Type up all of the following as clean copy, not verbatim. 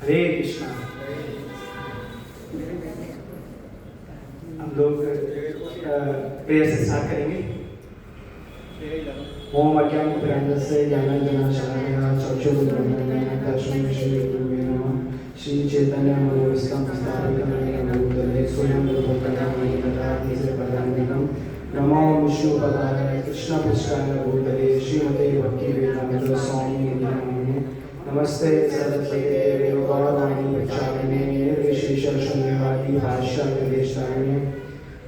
हरे कृष्णा। हम लोग प्रेयर से स्टार्ट करेंगे। ओम अज्ञानतिमिरान्धस्य ज्ञानाञ्जनशलाकया चक्षुरुन्मीलितं तस्मै श्रीगुरुवे नमः। श्री चैतन्य मनोभीष्टं स्थापितं येन भूतले स्वयं रूपकदामि ददाति पदान्तिकं। नमो विष्णुपदाय कृष्णपृष्ठाय भूतले श्रीमते भक्तिवेदान्त स्वामिने नमः। नमस्ते सरस्वती देवे गौरवाणी प्रचारिणे निर्विशेष शून्यवादी भाष्यनिर्देशारिणे।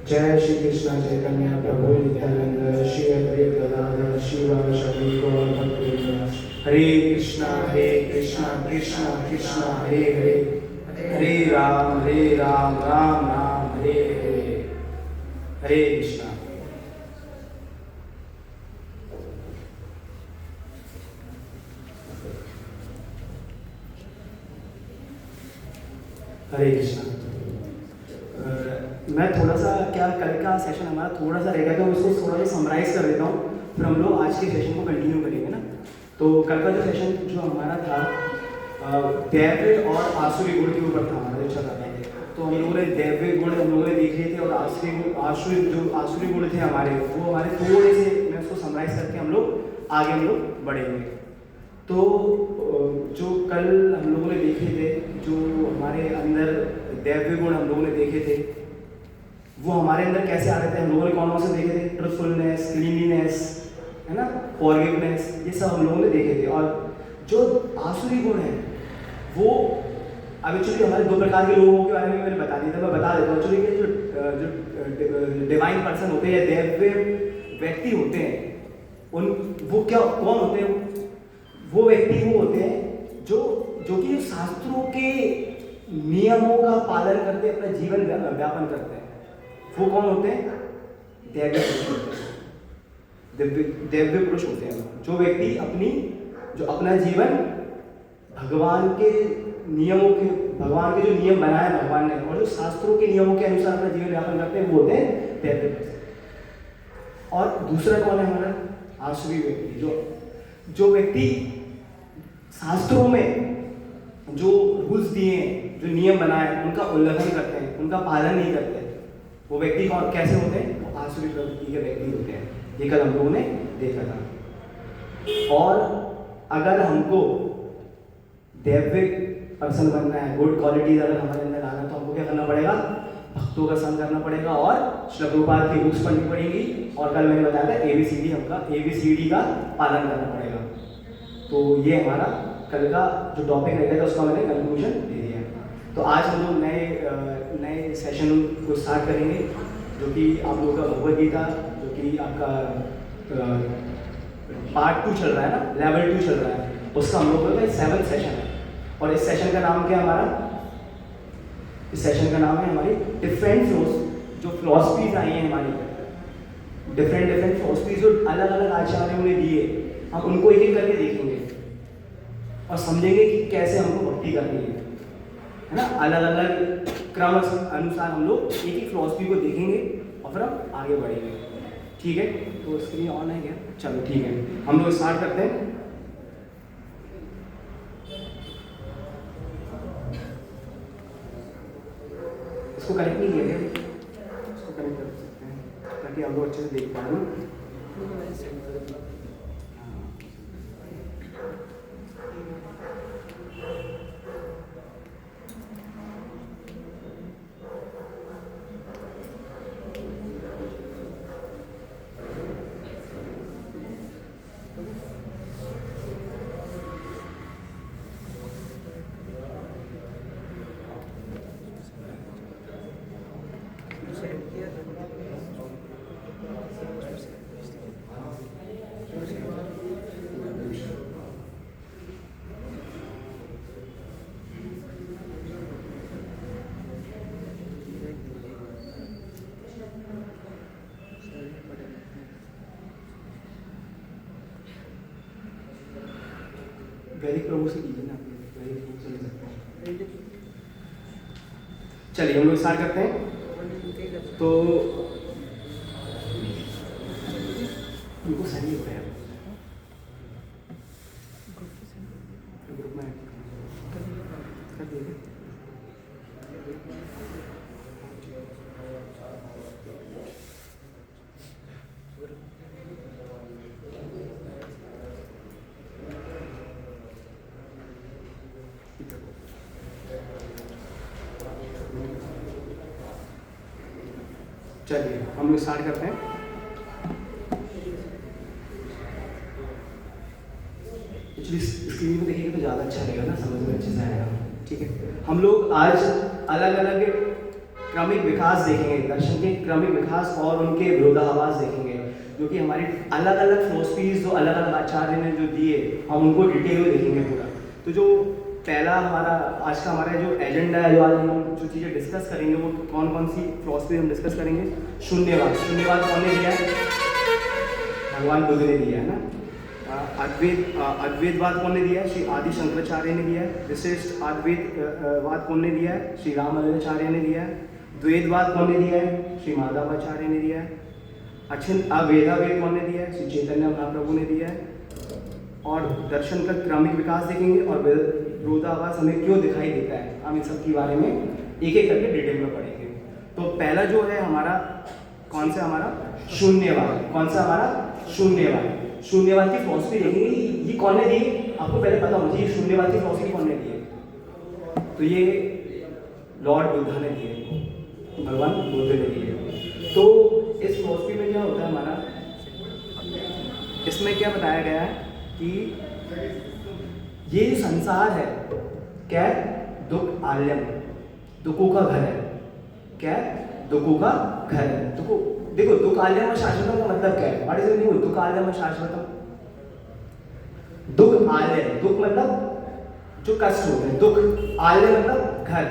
जय श्री कृष्ण चैतन्य प्रभु नित्यानंद श्री अद्वैत गदाधर शिवासादि गौर भक्तवृंद। हरे कृष्णा कृष्णा कृष्णा हरे हरे, हरे राम राम राम हरे हरे। हरे कृष्णा। हरे कृष्णा। मैं थोड़ा सा क्या कल का सेशन हमारा थोड़ा सा रह गया था, उसको थोड़ा सा समराइज कर देता हूँ, फिर हम लोग आज के सेशन को कंटिन्यू करेंगे ना। तो कल का जो सेशन जो हमारा था दैव्य और आसुरी गुण के ऊपर था हमारा जो चल रहा था। तो हम लोगों ने दैव्य गुण हम लोगों ने देखे थे और आसुरी गुण थे हमारे, वो हमारे थोड़े से मैं उसको समराइज करके हम लोग आगे हम लोग बढ़ेंगे। तो जो कल हम लोगों ने देखे थे, जो हमारे अंदर दैव्य गुण हम लोगों ने देखे थे, वो हमारे अंदर कैसे आ रहे थे, हम लोगों ने कौन से देखे थे? ट्रुथफुलनेस, क्लीनलीनेस, है ना, फॉरगिवनेस, ये सब हम लोगों ने देखे थे। और जो आसुरी गुण है वो अब एक्चुअली हमारे दो प्रकार के लोगों के बारे में मैंने बता दिया था, मैं बता देता हूँ। एक्चुअली जो डिवाइन पर्सन होते हैं, दैव्य व्यक्ति होते हैं, उन वो क्या कौन होते हैं? वो व्यक्ति वो होते हैं जो कि शास्त्रों के नियमों का पालन करते अपना जीवन व्यापन करते हैं। वो कौन होते हैं? दैव्य पुरुष होते हैं। दैव्य पुरुष होते हैं जो व्यक्ति अपना जीवन भगवान के जो नियम बनाए भगवान ने और जो शास्त्रों के नियमों के अनुसार अपना जीवन व्यापन करते हैं, वो होते हैं दैव्य पुरुष। और दूसरा कौन है हमारा? आसुरी व्यक्ति, जो व्यक्ति शास्त्रों में जो रूल्स दिए हैं, जो नियम बनाए, उनका उल्लंघन करते हैं, उनका पालन नहीं करते हैं, वो व्यक्ति कौन कैसे होते हैं? वो आसुरी प्रवृत्ति के व्यक्ति होते हैं। ये कल हम लोगों ने देखा था। और अगर हमको दैव्य पर्सन बनना है, गुड क्वालिटीज अगर हमारे अंदर लाना है, तो हमको क्या करना पड़ेगा? भक्तों का संग करना पड़ेगा और श्री प्रभुपाद की बुक्स पढ़नी पड़ेगी। और कल मैंने बताया था ABCD का पालन करना पड़ेगा। तो ये हमारा कल का जो टॉपिक रहेगा था, उसका मैंने कंक्लूजन दे दिया है। तो आज हम लोग नए सेशन को स्टार्ट करेंगे, जो कि आप लोगों का भगवद गीता, जो कि आपका पार्ट 2 चल रहा है ना, लेवल 2 चल रहा है, उसका हम लोगों का 7th सेशन है। और इस सेशन का नाम क्या है हमारा? इस सेशन का नाम है हमारी डिफरेंट जो फिलॉसफीज आई हैं हमारी, डिफरेंट फिलॉसफीज जो अलग अलग आचार्यों ने दिए, हम उनको एक एक करके देखेंगे और समझेंगे कि कैसे हमको भक्ति करनी है ना। अलग अलग क्रम अनुसार हम लोग एक एक फिलॉसफी को देखेंगे और फिर हम आगे बढ़ेंगे। ठीक है? तो स्क्रीन ऑन है क्या? चलो ठीक है, हम लोग स्टार्ट करते हैं। इसको कनेक्ट नहीं किया गया, इसको कनेक्ट कर सकते हैं ताकि हम लोग अच्छे से देख पाएँ। वैदिक प्रभु से कीजिए ना, वैदिक प्रभु से ले सकते हैं। चलिए हम लोग स्टार्ट करते हैं। तो उनको सही हो गया ग्रुप में कर चलिए हम लोग स्टार्ट करते हैं। एक्चुअली स्क्रीन में देखिएगा तो ज़्यादा अच्छा रहेगा ना, समझ में अच्छे से आएगा। ठीक है, हम लोग आज अलग अलग क्रमिक विकास देखेंगे, दर्शन के क्रमिक विकास और उनके विरोधाभास देखेंगे, जो कि हमारी अलग अलग फिलोसफीज जो अलग अलग आचार्य ने जो दिए, हम उनको डिटेल में देखेंगे पूरा। तो जो पहला हमारा आज का हमारा जो एजेंडा है, जो आज हम जो चीज़ें डिस्कस करेंगे, वो कौन कौन सी फिलोसफी हम डिस्कस करेंगे। शून्यवाद, शून्यवाद कौन ने दिया है? भगवान बुद्ध ने दिया है ना। अद्वैतवाद कौन ने दिया है? श्री आदि शंकराचार्य ने दिया है। विशिष्ट अद्वैतवाद कौन ने दिया है? श्री रामानुजाचार्य ने दिया है। द्वैतवाद कौन ने दिया है? श्री माधवाचार्य ने दिया है। अचिंत अवेदावेद कौन ने दिया है? श्री चैतन्य महाप्रभु ने दिया है। और दर्शन का क्रमिक विकास देखेंगे और विरोधाभास हमें क्यों दिखाई देता है, हम इन सब के बारे में एक एक करके डिटेल में पढ़ेंगे। तो पहला जो है हमारा कौन सा हमारा शून्यवाद, कौन सा हमारा शून्यवाद। शून्यवाद की फिलॉसफी देखेंगे, ये कौन ने दी आपको पहले पता होना चाहिए। शून्यवाद की फिलॉसफी कौन ने दी है? तो ये लॉर्ड बुद्धा ने दी है, भगवान बुद्ध ने दी है। तो इस फिलॉसफी में क्या होता है हमारा, इसमें क्या बताया गया है कि ये जो संसार है क्या है? दुख आलयम, दुखों का घर है। क्या है? दुखों का घर है। देखो दुख आलयम और शाश्वतम का मतलब क्या है? व्हाट इज द मीनिंग दुख आलयम और शाश्वतम? दुख आलय, दुख मतलब जो कष्ट होते हैं, दुख आलय मतलब घर,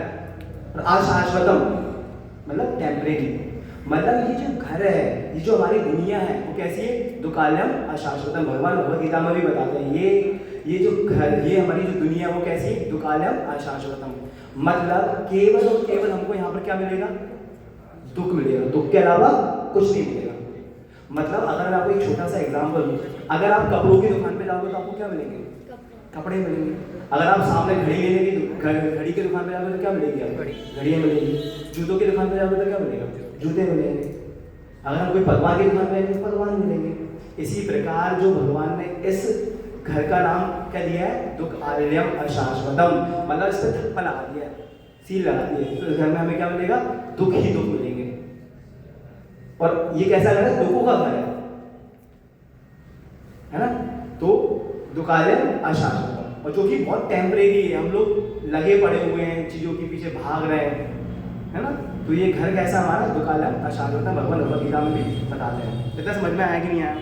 और अशाश्वतम मतलब टेम्परेरी। मतलब ये जो घर है, ये जो हमारी दुनिया है, वो कैसी है? दुकालयम अशाश्वतम। भगवान भगवद गीता में भी बताते हैं ये जो घर, ये हमारी जो दुनिया है वो कैसी है? दुकालयम अशाश्वतम। मतलब केवल और केवल हमको यहाँ पर क्या मिलेगा? दुख मिलेगा, दुख के अलावा कुछ नहीं मिलेगा। मतलब अगर मैं आपको एक छोटा सा एग्जाम्पल दूं, अगर आप कपड़ों की दुकान पे जाओगे तो आपको क्या मिलेंगे? कपड़े मिलेंगे। अगर आप सामने घड़ी लेने की घड़ी की दुकान पे जाओगे तो क्या मिलेगी? आपको घड़ियाँ मिलेंगी। जूतों की दुकान पे जाओगे तो क्या मिलेगा? जूते मिलेंगे। अगर हम कोई पकवान की दुकान पे जाएंगे तो पकवान मिलेंगे। इसी प्रकार जो भगवान ने इस घर का नाम क्या दिया है? दुख आलयम अशाश्वतम। मतलब इस पर थप्पा लगा दिया है, सील लगा दी है। तो इस घर में हमें क्या मिलेगा? दुख ही दुख मिलेंगे। और ये कैसा घर है? दुखों का घर है ना। तो दुकालयम अशाश्वतम, और जो कि बहुत टेम्परेरी है। हम लोग लगे पड़े हुए हैं, चीजों के पीछे भाग रहे हैं, है ना। तो ये घर कैसा हमारा? दुकालयम अशाश्वतम। भगवान भगवद गीता में भी बताते हैं। इतना समझ में आया कि नहीं आया?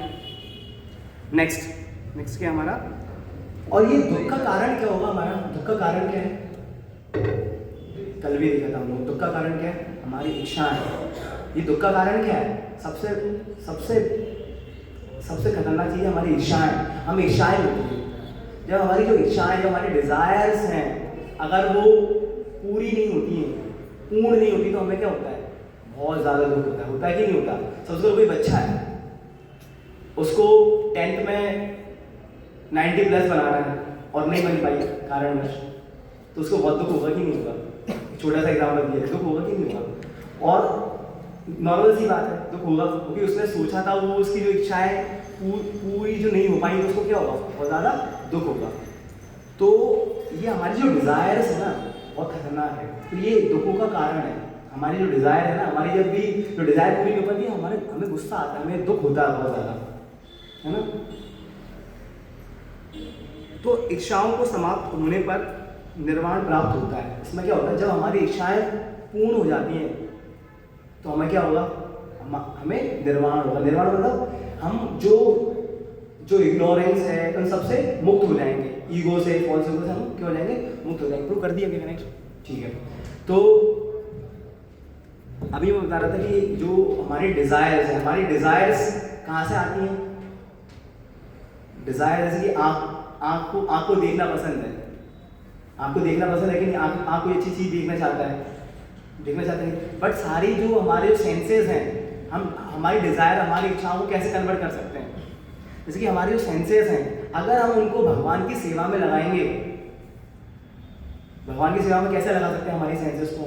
नेक्स्ट क्या हमारा, और ये दुख का कारण क्या होगा हमारा? दुख का कारण क्या है? कल भी देखा था हम लोग। दुख का कारण क्या है? हमारी इच्छाएं। ये दुख का कारण क्या है? सबसे खतरनाक चीज़ है हमारी इच्छाएं। हम इच्छाएं होती हैं, जब हमारी जो इच्छाएं, जो हमारी डिजायर्स हैं, अगर वो पूरी नहीं होती हैं, पूर्ण नहीं होती, तो हमें क्या होता है? बहुत ज़्यादा दुख होता है कि नहीं होता? सबसे कोई बच्चा है, उसको 10th में 90+ बनाना है और नहीं बन पाई कारणवश, तो उसको बहुत दुख होगा कि नहीं होगा? छोटा सा एग्जाम्पल दिया, दुख होगा कि नहीं होगा? और नॉर्मल सी बात है, दुख होगा, क्योंकि उसने सोचा था, वो उसकी जो इच्छाएं पूरी जो नहीं हो पाई, तो उसको क्या होगा? बहुत ज़्यादा दुख होगा। तो ये हमारी जो डिज़ायर्स है ना, बहुत खतरनाक है। तो ये दुखों का कारण है। हमारी जो डिज़ायर है ना, हमारी जब भी जो डिज़ायर पूरी नहीं हो पाती, हमें गुस्सा आता है, हमें दुख होता है बहुत ज़्यादा, है ना। तो इच्छाओं को समाप्त होने पर निर्वाण प्राप्त होता है। इसमें क्या होता है? जब हमारी इच्छाएं पूर्ण हो जाती हैं तो हमें क्या होगा? हमें निर्वाण होगा। निर्वाण मतलब हम जो इग्नोरेंस है उन सबसे मुक्त हो जाएंगे। ईगो से, फॉल्स ईगो से हम क्या हो जाएंगे? मुक्त हो जाएंगे। प्रूव कर दिया क्या? नेक्स्ट, ठीक है। तो अभी मैं बता रहा था कि जो हमारी डिजायर्स है, हमारी डिजायर्स कहाँ से आती हैं? डिजायर जैसे कि आँख को देखना पसंद है, आपको देखना पसंद है कि नहीं? आप कोई अच्छी चीज़ देखना चाहता है, बट सारी जो हमारे सेंसेस हैं, हमारी डिज़ायर, हमारी इच्छाओं को कैसे कन्वर्ट कर सकते हैं? जैसे कि हमारे जो सेंसेस हैं, अगर हम उनको भगवान की सेवा में लगाएंगे, भगवान की सेवा में कैसे लगा सकते हैं हमारी सेंसेस को?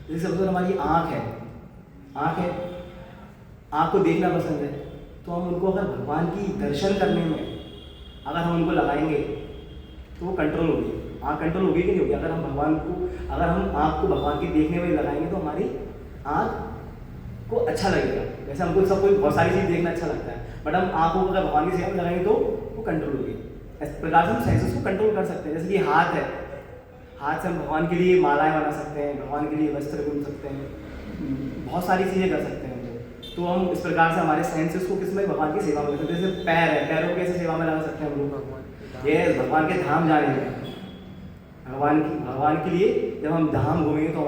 जैसे सबसे हमारी आँख है, आँख को देखना पसंद है, तो हम उनको अगर भगवान की दर्शन करने में अगर हम उनको लगाएंगे तो वो कंट्रोल होगी। आँख कंट्रोल होगी कि नहीं होगी? अगर हम आँख को भगवान की देखने में लगाएंगे तो हमारी आँख को अच्छा लगेगा। जैसे हमको सब कोई बहुत सारी चीज़ देखना अच्छा लगता है, बट हम आँखों को अगर भगवान की सेवा में लगाएंगे तो वो कंट्रोल होगी। इस प्रकार से हम सेंसेस को कंट्रोल कर सकते हैं। जैसे कि हाथ है, हाथ से हम भगवान के लिए मालाएं बना सकते हैं, भगवान के लिए वस्त्र बुन सकते हैं, बहुत सारी चीज़ें कर सकते हैं। तो हम इस प्रकार से हमारे सेंसेस को किसमें? भगवान की सेवा में करते हैं। जैसे पैर है, पैरों को कैसे सेवा में लगा सकते हैं हम लोग? ये भगवान के धाम जाने में, भगवान के लिए जब हम धाम घूमेंगे तो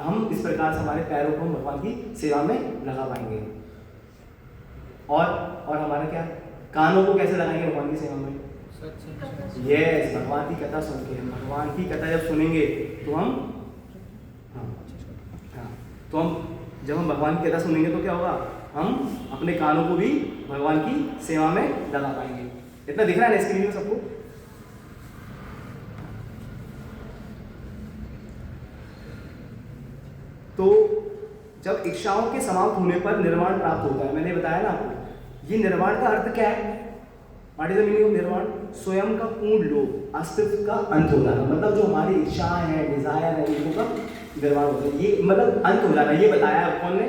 हम इस प्रकार से हमारे पैरों को हम भगवान की सेवा में लगा पाएंगे। और हमारा क्या, कानों को कैसे लगाएंगे भगवान की सेवा में? यस, भगवान की कथा सुन के, भगवान की कथा जब सुनेंगे तो जब हम भगवान की कथा सुनेंगे तो क्या होगा? हम अपने कानों को भी भगवान की सेवा में लगा पाएंगे। इतना दिख रहा है ना स्क्रीन में सबको? तो जब इच्छाओं के समाप्त होने पर निर्वाण प्राप्त होता है, मैंने बताया ना आपको। ये निर्वाण का अर्थ क्या है? What is the meaning of निर्वाण? स्वयं का पूर्ण लोप, अस्तित्व का अंत हो जाना। मतलब जो हमारी इच्छाएं हैं, डिजायर है, इनको का निर्वाण होता है। ये मतलब अंत हो जाना। ये बताया कौन ने?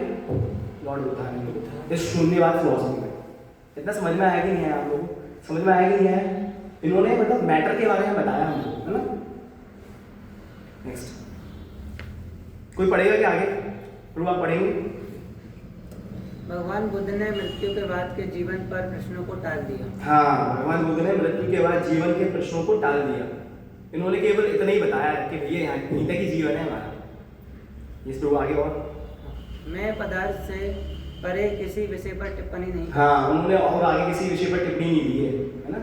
लॉर्ड बुद्धा ने, इस शून्यवाद फिलॉसफी में। इतना समझ में आया कि नहीं आया आप लोगों को? समझ में आया कि नहीं आया? इन्होंने मतलब मैटर के बारे में बताया हमको, है ना? नेक्स्ट कोई पढ़ेगा क्या आगे? प्रभु आप पढ़ेंगे? भगवान बुद्ध ने मृत्यु के बाद के जीवन पर प्रश्नों को टाल दिया। हाँ, भगवान बुद्ध ने मृत्यु के बाद जीवन के प्रश्नों को टाल दिया। इन्होंने केवल इतना ही बताया कि ये यहीं तक ही जीवन है हमारा। इस प्रभु आगे और मैं पदार्थ से परे किसी विषय पर टिप्पणी नहीं। हाँ, उन्होंने और आगे किसी विषय पर टिप्पणी नहीं दी है ना?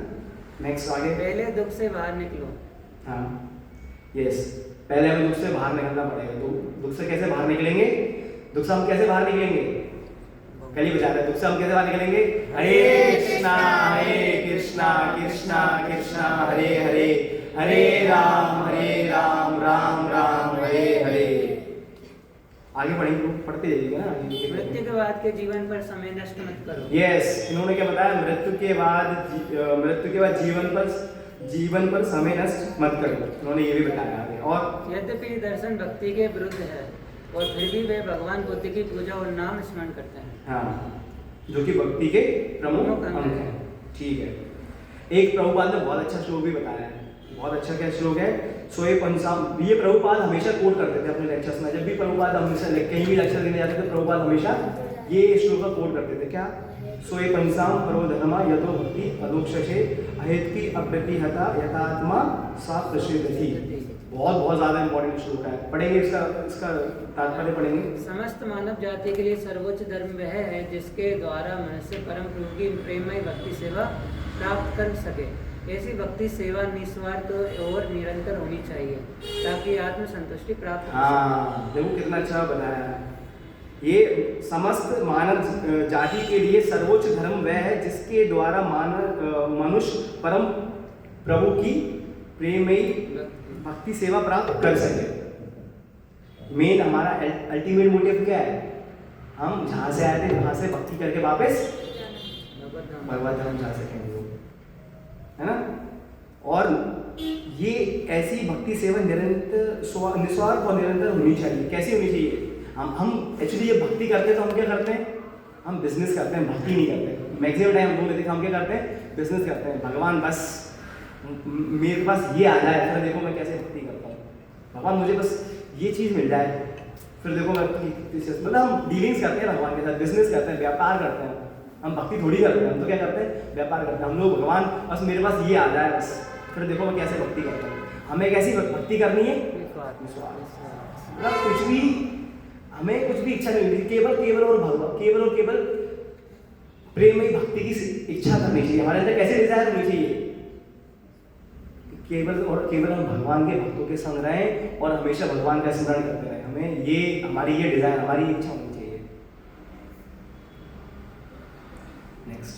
नेक्स्ट आगे। पहले दुख से बाहर निकलो। हाँ, यस, पहले हमें दुख से बाहर निकलना पड़ेगा। तो दुख से कैसे बाहर निकलेंगे? दुख से हम कैसे बाहर निकलेंगे? कल ही बता रहे, दुख से हम कैसे बाहर निकलेंगे? हरे कृष्णा कृष्णा कृष्णा हरे हरे, हरे राम राम राम हरे हरे। आगे पढ़ेंगे, पढ़ते जाइएगा ना। मृत्यु के बाद के जीवन पर समय नष्ट मत करो। यस, इन्होंने क्या बताया? मृत्यु के बाद जीवन पर समय नष्ट मत करो। उन्होंने ये भी बताया आगे। और यद्यपि दर्शन भक्ति के विरुद्ध है और फिर भी वे भगवान बुद्ध की पूजा और नाम स्मरण करते हैं। हाँ, जो कि भक्ति के प्रमुख अंग हैं। ठीक है, एक प्रभुपाद ने बहुत अच्छा श्लोक भी बताया है। बहुत अच्छा क्या श्लोक है? सोए पंचाम। ये प्रभुपाद हमेशा कोट करते थे अपने लेक्चर्स में। जब भी प्रभुपाद हमेशा कहीं भी लेक्चर देने जाते थे, प्रभुपाद हमेशा ये श्लोक का कोट करते थे। क्या? सोए पंचाम परो धर्मा यतो भक्ति अदोक्षसे अहेतुकी अप्रतिहता यथात्मा सा प्रसिद्धि। बहुत ज़्यादा इंपॉर्टेंट श्लोक है। पढ़ेंगे इसका तात्पर्य पढ़ेंगे। समस्त मानव जाति के लिए सर्वोच्च धर्म वह है जिसके द्वारा मनुष्य परम प्रभु की प्रेममय भक्ति सेवा प्राप्त कर सके। ऐसी भक्ति सेवा निस्वार्थ और निरंतर होनी चाहिए ताकि आत्म संतुष्टि प्राप्त हो। हाँ, देखो कितना अच्छा बताया है। ये समस्त मानव जाति के लिए सर्वोच्च धर्म वह है जिसके द्वारा मनुष्य परम प्रभु की प्रेममयी भक्ति सेवा प्राप्त कर सके। मेन हमारा अल्टीमेट मोटिव क्या है? हम जहाँ से आए थे वहाँ से भक्ति करके वापस भगवत धाम जा सकेंगे, है ना? और ये ऐसी भक्ति सेवा निरंतर निस्वार्थ और निरंतर होनी चाहिए। कैसी होनी चाहिए? हम एक्चुअली ये भक्ति करते हैं तो हम क्या करते हैं? हम बिजनेस करते हैं, भक्ति नहीं करते। मैक्सिमम टाइम हम लोग लेते हैं, हम क्या करते हैं? बिजनेस करते हैं। भगवान बस मेरे पास ये आ जाए, फिर देखो मैं कैसे भक्ति करता हूँ। भगवान मुझे बस ये चीज़ मिल जाए, फिर देखो मैं मतलब हम डीलिंग्स करते हैं भगवान के साथ, बिजनेस करते हैं, व्यापार करते हैं। हम भक्ति थोड़ी करते हैं, हम तो क्या करते हैं? व्यापार करते हैं। हम लोग भगवान बस मेरे पास ये आ जाए, बस फिर देखो मैं कैसे भक्ति करता हूँ। हमें कैसी भक्ति करनी है? मतलब कुछ भी, हमें कुछ भी इच्छा नहीं होती, केवल प्रेममयी भक्ति की इच्छा करनी चाहिए। हमारे अंदर कैसे डिजायर होनी चाहिए? केवल हम भगवान के भक्तों के संग रहें और हमेशा भगवान का स्मरण करते रहें। हमें ये हमारी ये डिजायर, हमारी इच्छा होनी चाहिए। नेक्स्ट,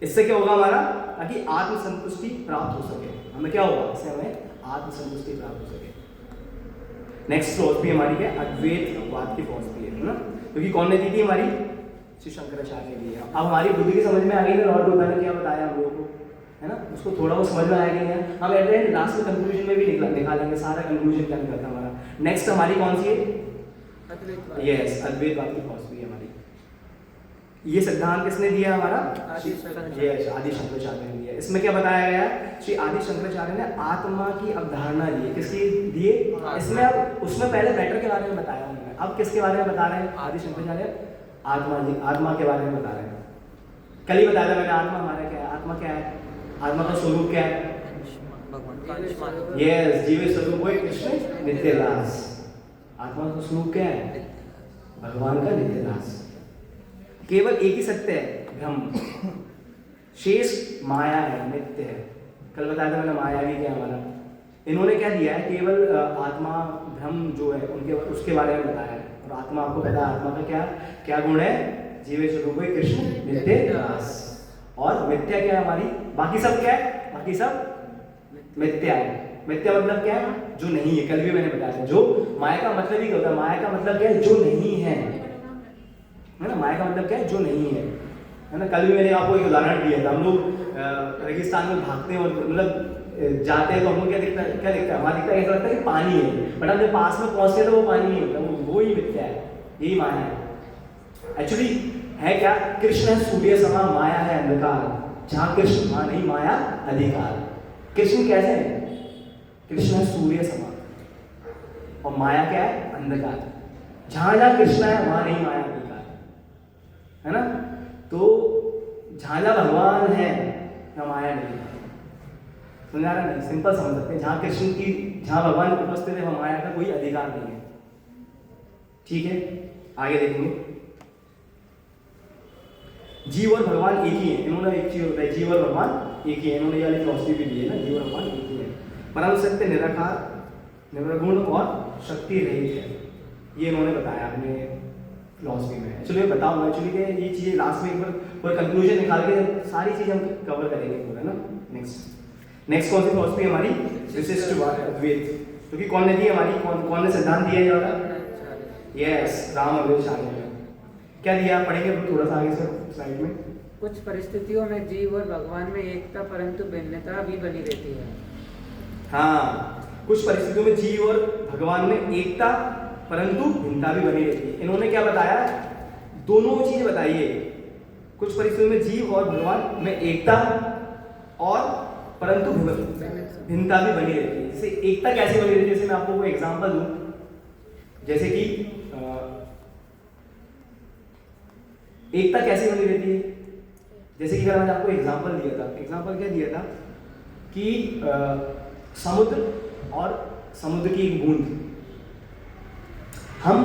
इससे क्या होगा हमारा, ताकि आत्मसंतुष्टि प्राप्त हो सके। हमें क्या होगा, इससे हमें आत्मसंतुष्टि प्राप्त हो सके। नेक्स्ट फिलॉसफी हमारी क्या, अद्वैतवाद की फिलॉसफी है ना, क्योंकि कौन ने दी थी, हमारी श्री शंकराचार्य ने दी है। अब हमारी बुद्धि की समझ में आ गई ना लॉर्ड बुद्धा ने क्या बताया हम लोगों को, है ना, उसको थोड़ा वो समझ में आएगा नहीं है। हम एट द एंड लास्ट में कंक्लूजन में भी निकालेंगे सारा कंक्लूजन क्या निकलता है हमारा। नेक्स्ट हमारी कौन सी है, अद्वैतवाद। यस, अद्वैतवाद की फिलॉसफी है हमारी। ये सिद्धांत किसने दिया हमारा, आदि शंकराचार्य। यस, आदि शंकराचार्य ने दिया। इसमें क्या बताया गया है, श्री आदि शंकराचार्य ने आत्मा की अवधारणा दी है। किसकी दी है, इसमें अब उसमें पहले मैटर के बारे में बताया उन्होंने, अब किसके बारे में बता रहे हैं, आदि शंकराचार्य आत्मा के बारे में बता रहे हैं। कल ही बताया था मैंने, आत्मा हमारा क्या है, आत्मा क्या है, आत्मा का स्वरूप क्या है, यस, जीव स्वरूप वही कृष्ण नित्यदास। आत्मा का स्वरूप क्या है, भगवान का नित्यदास। केवल एक ही सत्य है, ब्रह्म, शेष माया है, नित्य है। कल बताया था मैंने माया भी क्या हमारा। इन्होंने क्या दिया है, केवल आत्मा ब्रह्म जो है उनके उसके बारे में बताया है। और आत्मा आपको पता है, आत्मा का क्या क्या गुण है, जीव स्वरूप कृष्ण नित्यदास। और मिथ्या क्या है हमारी, बाकी सब क्या है, बाकी सब मिथ्या है। मिथ्या मतलब क्या है, जो नहीं है। कल भी मैंने बताया था, जो माया का मतलब ही क्या होता है, माया का मतलब क्या है, जो नहीं है ना, माया का मतलब क्या है, जो नहीं है ना। कल भी मैंने आपको एक उदाहरण दिया था, हम लोग रेगिस्तान में भागते हैं और मतलब जाते हैं तो हमको क्या दिखता है, हमारा दिखता है, ऐसा लगता है कि पानी है, बट हम जब पास में पहुंचते हैं तो वो पानी नहीं होता, वो ही मिथ्या है, यही माया है। एक्चुअली है क्या, कृष्ण है सूर्य समा, माया है अंधकार। जहाँ कृष्ण वहाँ नहीं माया अधिकार। कृष्ण कैसे है, कृष्ण है सूर्य समा और माया क्या है, अंधकार। जहाँ जहाँ कृष्ण है वहाँ नहीं माया अधिकार, है ना। तो जहाँ जहाँ भगवान है वहाँ माया नहीं है। समझा रहा नहीं, सिंपल समझ सकते हैं। जहाँ कृष्ण की, जहाँ भगवान उपस्थित है वहाँ माया का कोई अधिकार नहीं है। ठीक है, आगे देखेंगे। जीव और भगवान एक ही है। इन्होंने एक चीज होता है, जीव और भगवान एक ही है। इन्होंने ये वाली फिलॉसफी भी दी है ना, जीव और भगवान एक ही है। परम सत्य निराकार, निर्गुण और शक्ति रहित है, ये इन्होंने बताया अपने फिलॉसफी में। एक्चुअली मैं बताऊंगा, एक्चुअली ये चीज़ें लास्ट में एक बार कोई कंक्लूजन निकाल के सारी चीज़ें हम कवर करेंगे पूरा ना। नेक्स्ट कौन सी फिलॉसफी हमारी, विशिष्टवाद अद्वैत, क्योंकि कौन ने दी हमारी, कौन ने सिद्धांत दिया ये वाला, यस, राम अद्वैताचार्य ने। क्या दिया, पढ़ेंगे थोड़ा सा आगे सर स्लाइड में। कुछ परिस्थितियों में जीव और भगवान में एकता परंतु भिन्नता भी बनी रहती है। हाँ, कुछ परिस्थितियों में जीव और भगवान में एकता परंतु भिन्नता भी बनी रहती है। इन्होंने क्या बताया, दोनों चीजें बताई है। कुछ परिस्थितियों में जीव और भगवान में एकता और परंतु भिन्नता भी बनी रहती है। जैसे एकता कैसे बनी रहती है, जैसे मैं आपको कोई एग्जांपल दूं, जैसे कि एकता कैसे बनी रहती है, जैसे कि अगर मैंने आपको एग्जांपल दिया था, एग्जांपल क्या दिया था कि समुद्र और समुद्र की एक बूंद, हम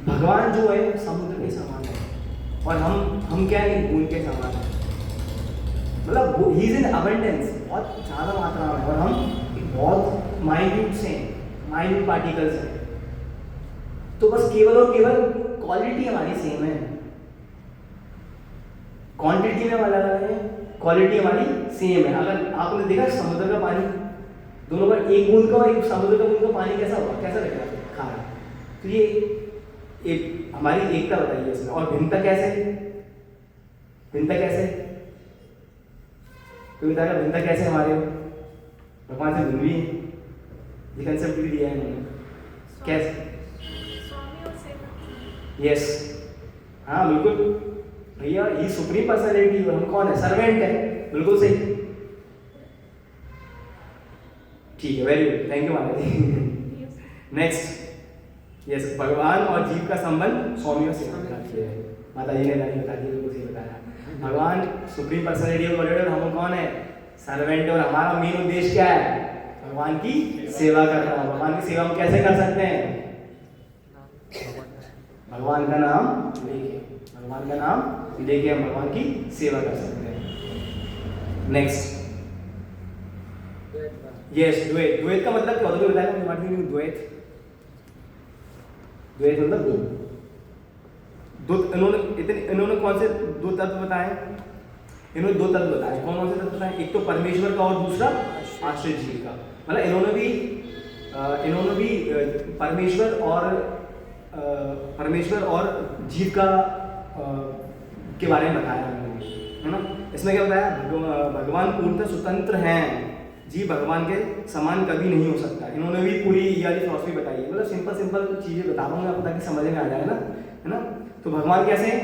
भगवान जो है समुद्र के समान है और हम क्या है, बूंद के समान है। मतलब ही इज इन अबंडेंस, बहुत ज़्यादा मात्रा में, और हम बहुत माइन्यूट से, माइन्यूट पार्टिकल्स हैं। तो बस केवल और केवल क्वालिटी हमारी सेम है, क्वांटिटी में अलग अलग है, क्वालिटी हमारी सेम है। अगर आपने देखा समुद्र का पानी, दोनों का एक बूंद का और एक समुद्र का बूंद का पानी कैसा होगा, कैसा लगेगा, खारा। तो ये एक हमारी एकता बताइए इसमें। और भिन्नता कैसे, भिन्नता कैसे, तो बताया भिन्नता कैसे हमारे भगवान से भिन्न भी है, ये कंसेप्ट भी दिया है इन्होंने। कैसे, यस, हाँ बिल्कुल भैया, ये सुप्रीम पर्सनैलिटी, हम कौन है, सर्वेंट है, बिल्कुल सही, ठीक है, very good, thank you Maharaj ji. Next, yes, भगवान और जीव का संबंध स्वामी और सेवा है। माता जी ने बता दिया, बिल्कुल सही बताया। भगवान सुप्रीम पर्सनैलिटी और हम कौन है, सर्वेंट, और हमारा मेन उद्देश्य क्या है, भगवान की सेवा करना। भगवान की सेवा हम कैसे कर सकते हैं, भगवान का नाम लेके, भगवान का नाम लेके हम भगवान की सेवा कर सकते हैं। नेक्स्ट, यस, द्वैत। द्वैत का मतलब क्या होता है, बताया द्वैत, द्वैत मतलब दो, इन्होंने कौन से दो तत्व बताए? इन्होंने दो तत्व बताए। कौन कौन से तत्व बताए? एक तो परमेश्वर का और दूसरा आश्रित जीव का। मतलब इन्होंने भी परमेश्वर और जीव का के बारे में बताया है ना। इसमें क्या बताया? भगवान पूर्णतः स्वतंत्र हैं, जीव भगवान के समान कभी नहीं हो सकता। इन्होंने भी पूरी ये वाली फिलॉसफी बताई है। मतलब सिंपल चीजें बता रहा हूँ आपको ताकि समझ में आ जाए ना, है ना। तो भगवान कैसे हैं?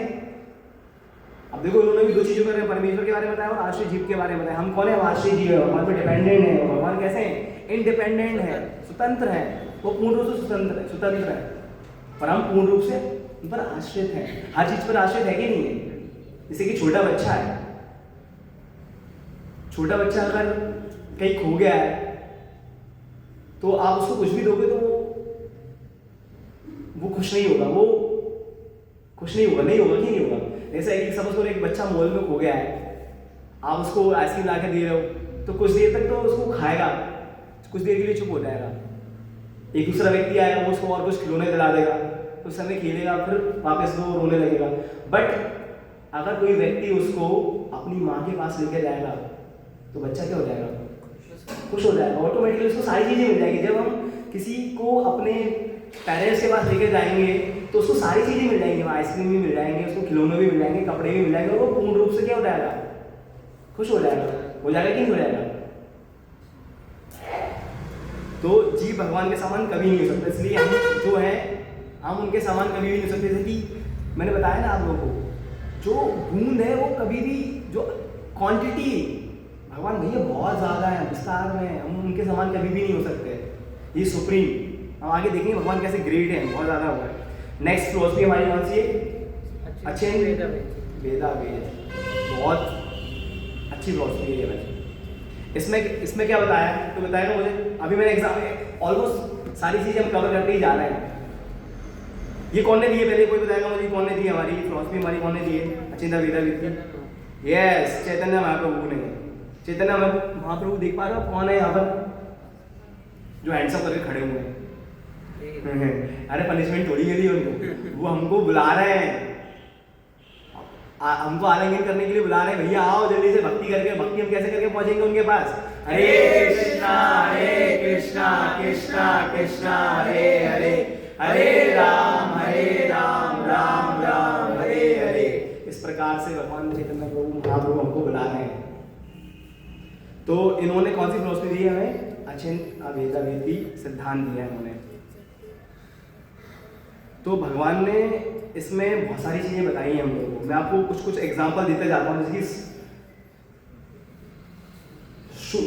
अब देखो इन्होंने भी दो चीजों के बारे में, परमेश्वर के बारे में बताया और आश्रित जीव के बारे में बताया। हम कौन है? आश्रित जीव है, भगवान पे डिपेंडेंट है। भगवान कैसे हैं? इंडिपेंडेंट है, स्वतंत्र है। वो पूर्ण रूप से स्वतंत्र है, पर हम पूर्ण रूप से उन पर आश्रित हैं। हर चीज पर आश्रित है कि नहीं है? जैसे कि छोटा बच्चा है, छोटा बच्चा अगर कहीं खो गया है तो आप उसको कुछ भी दोगे तो वो खुश नहीं होगा, नहीं होगा कि नहीं होगा। जैसे कि सपोज करो एक बच्चा मॉल में खो गया है, आप उसको आइसक्रीम ला के दे रहे हो तो कुछ देर तक तो उसको खाएगा, कुछ देर के लिए चुप हो जाएगा। एक दूसरा व्यक्ति आएगा, वो उसको और कुछ खिलौने दिला देगा, तो समय खेलेगा, फिर वापस वो रोने लगेगा। बट अगर कोई व्यक्ति उसको अपनी माँ के पास लेके जाएगा तो बच्चा क्या हो जाएगा? खुश हो जाएगा, ऑटोमेटिकली उसको सारी चीजें मिल जाएगी। जब हम किसी को अपने पेरेंट्स के पास लेके जाएंगे तो उसको सारी चीजें मिल जाएंगी, आइसक्रीम भी मिल जाएंगे, उसको खिलौने भी मिल जाएंगे, कपड़े भी मिल जाएंगे, और वो पूर्ण रूप से क्या हो जाएगा? खुश हो जाएगा कि नहीं हो जाएगा? तो जीव भगवान के समान कभी नहीं हो सकता, इसलिए हम जो है हम उनके समान कभी भी नहीं हो सकते। जैसे कि मैंने बताया ना आप लोगों को, जो बूंद है वो कभी भी, जो क्वांटिटी भगवान भैया बहुत ज्यादा है, विस्तार में, हम उनके समान कभी भी नहीं हो सकते। ये सुप्रीम, हम आगे देखेंगे भगवान कैसे ग्रेट है, बहुत ज्यादा हुआ है। नेक्स्ट फिलॉसफी हमारी कौन सी है? अच्छे वेदा वेद, बहुत अच्छी फिलॉसफी है ये बच्चे। इसमें क्या बताया तो बताएगा मुझे। अभी मैंने एग्जाम ऑलमोस्ट सारी चीजें हम कवर करके ही जा रहे हैं। ये कौन ने दिए? पहले कोई बताएगा मुझे कौन ने दी? हमारी फिलॉसफी हमारी कौन ने दी है? अचिंता वेदा वेद। यस, चैतन्य महाप्रभु ने। चैतन्य महाप्रभु देख पा रहे हो कौन है यहाँ पर जो हैंडसअप करके खड़े हुए हैं? अरे पनिशमेंट थोड़ी मिली उनको, वो हमको बुला रहे हैं, हमको आलिंगन करने के लिए बुला रहे हैं। भैया आओ जल्दी से भक्ति करके। भक्ति हम कैसे करके पहुंचेंगे उनके पास? हरे कृष्णा कृष्णा कृष्णा हरे हरे, हरे राम राम राम हरे हरे। इस प्रकार से भगवान चैतन्य प्रभु महाप्रभु हमको बुला रहे हैं। तो इन्होंने कौन सी फिलॉसफी दी है हमें? अचिंत अवेदा वेदी सिद्धांत दिया है इन्होंने। तो भगवान ने इसमें बहुत सारी चीजें बताई हैं हम लोगों को। मैं आपको कुछ एग्जांपल देते जाता हूँ। जैसे कि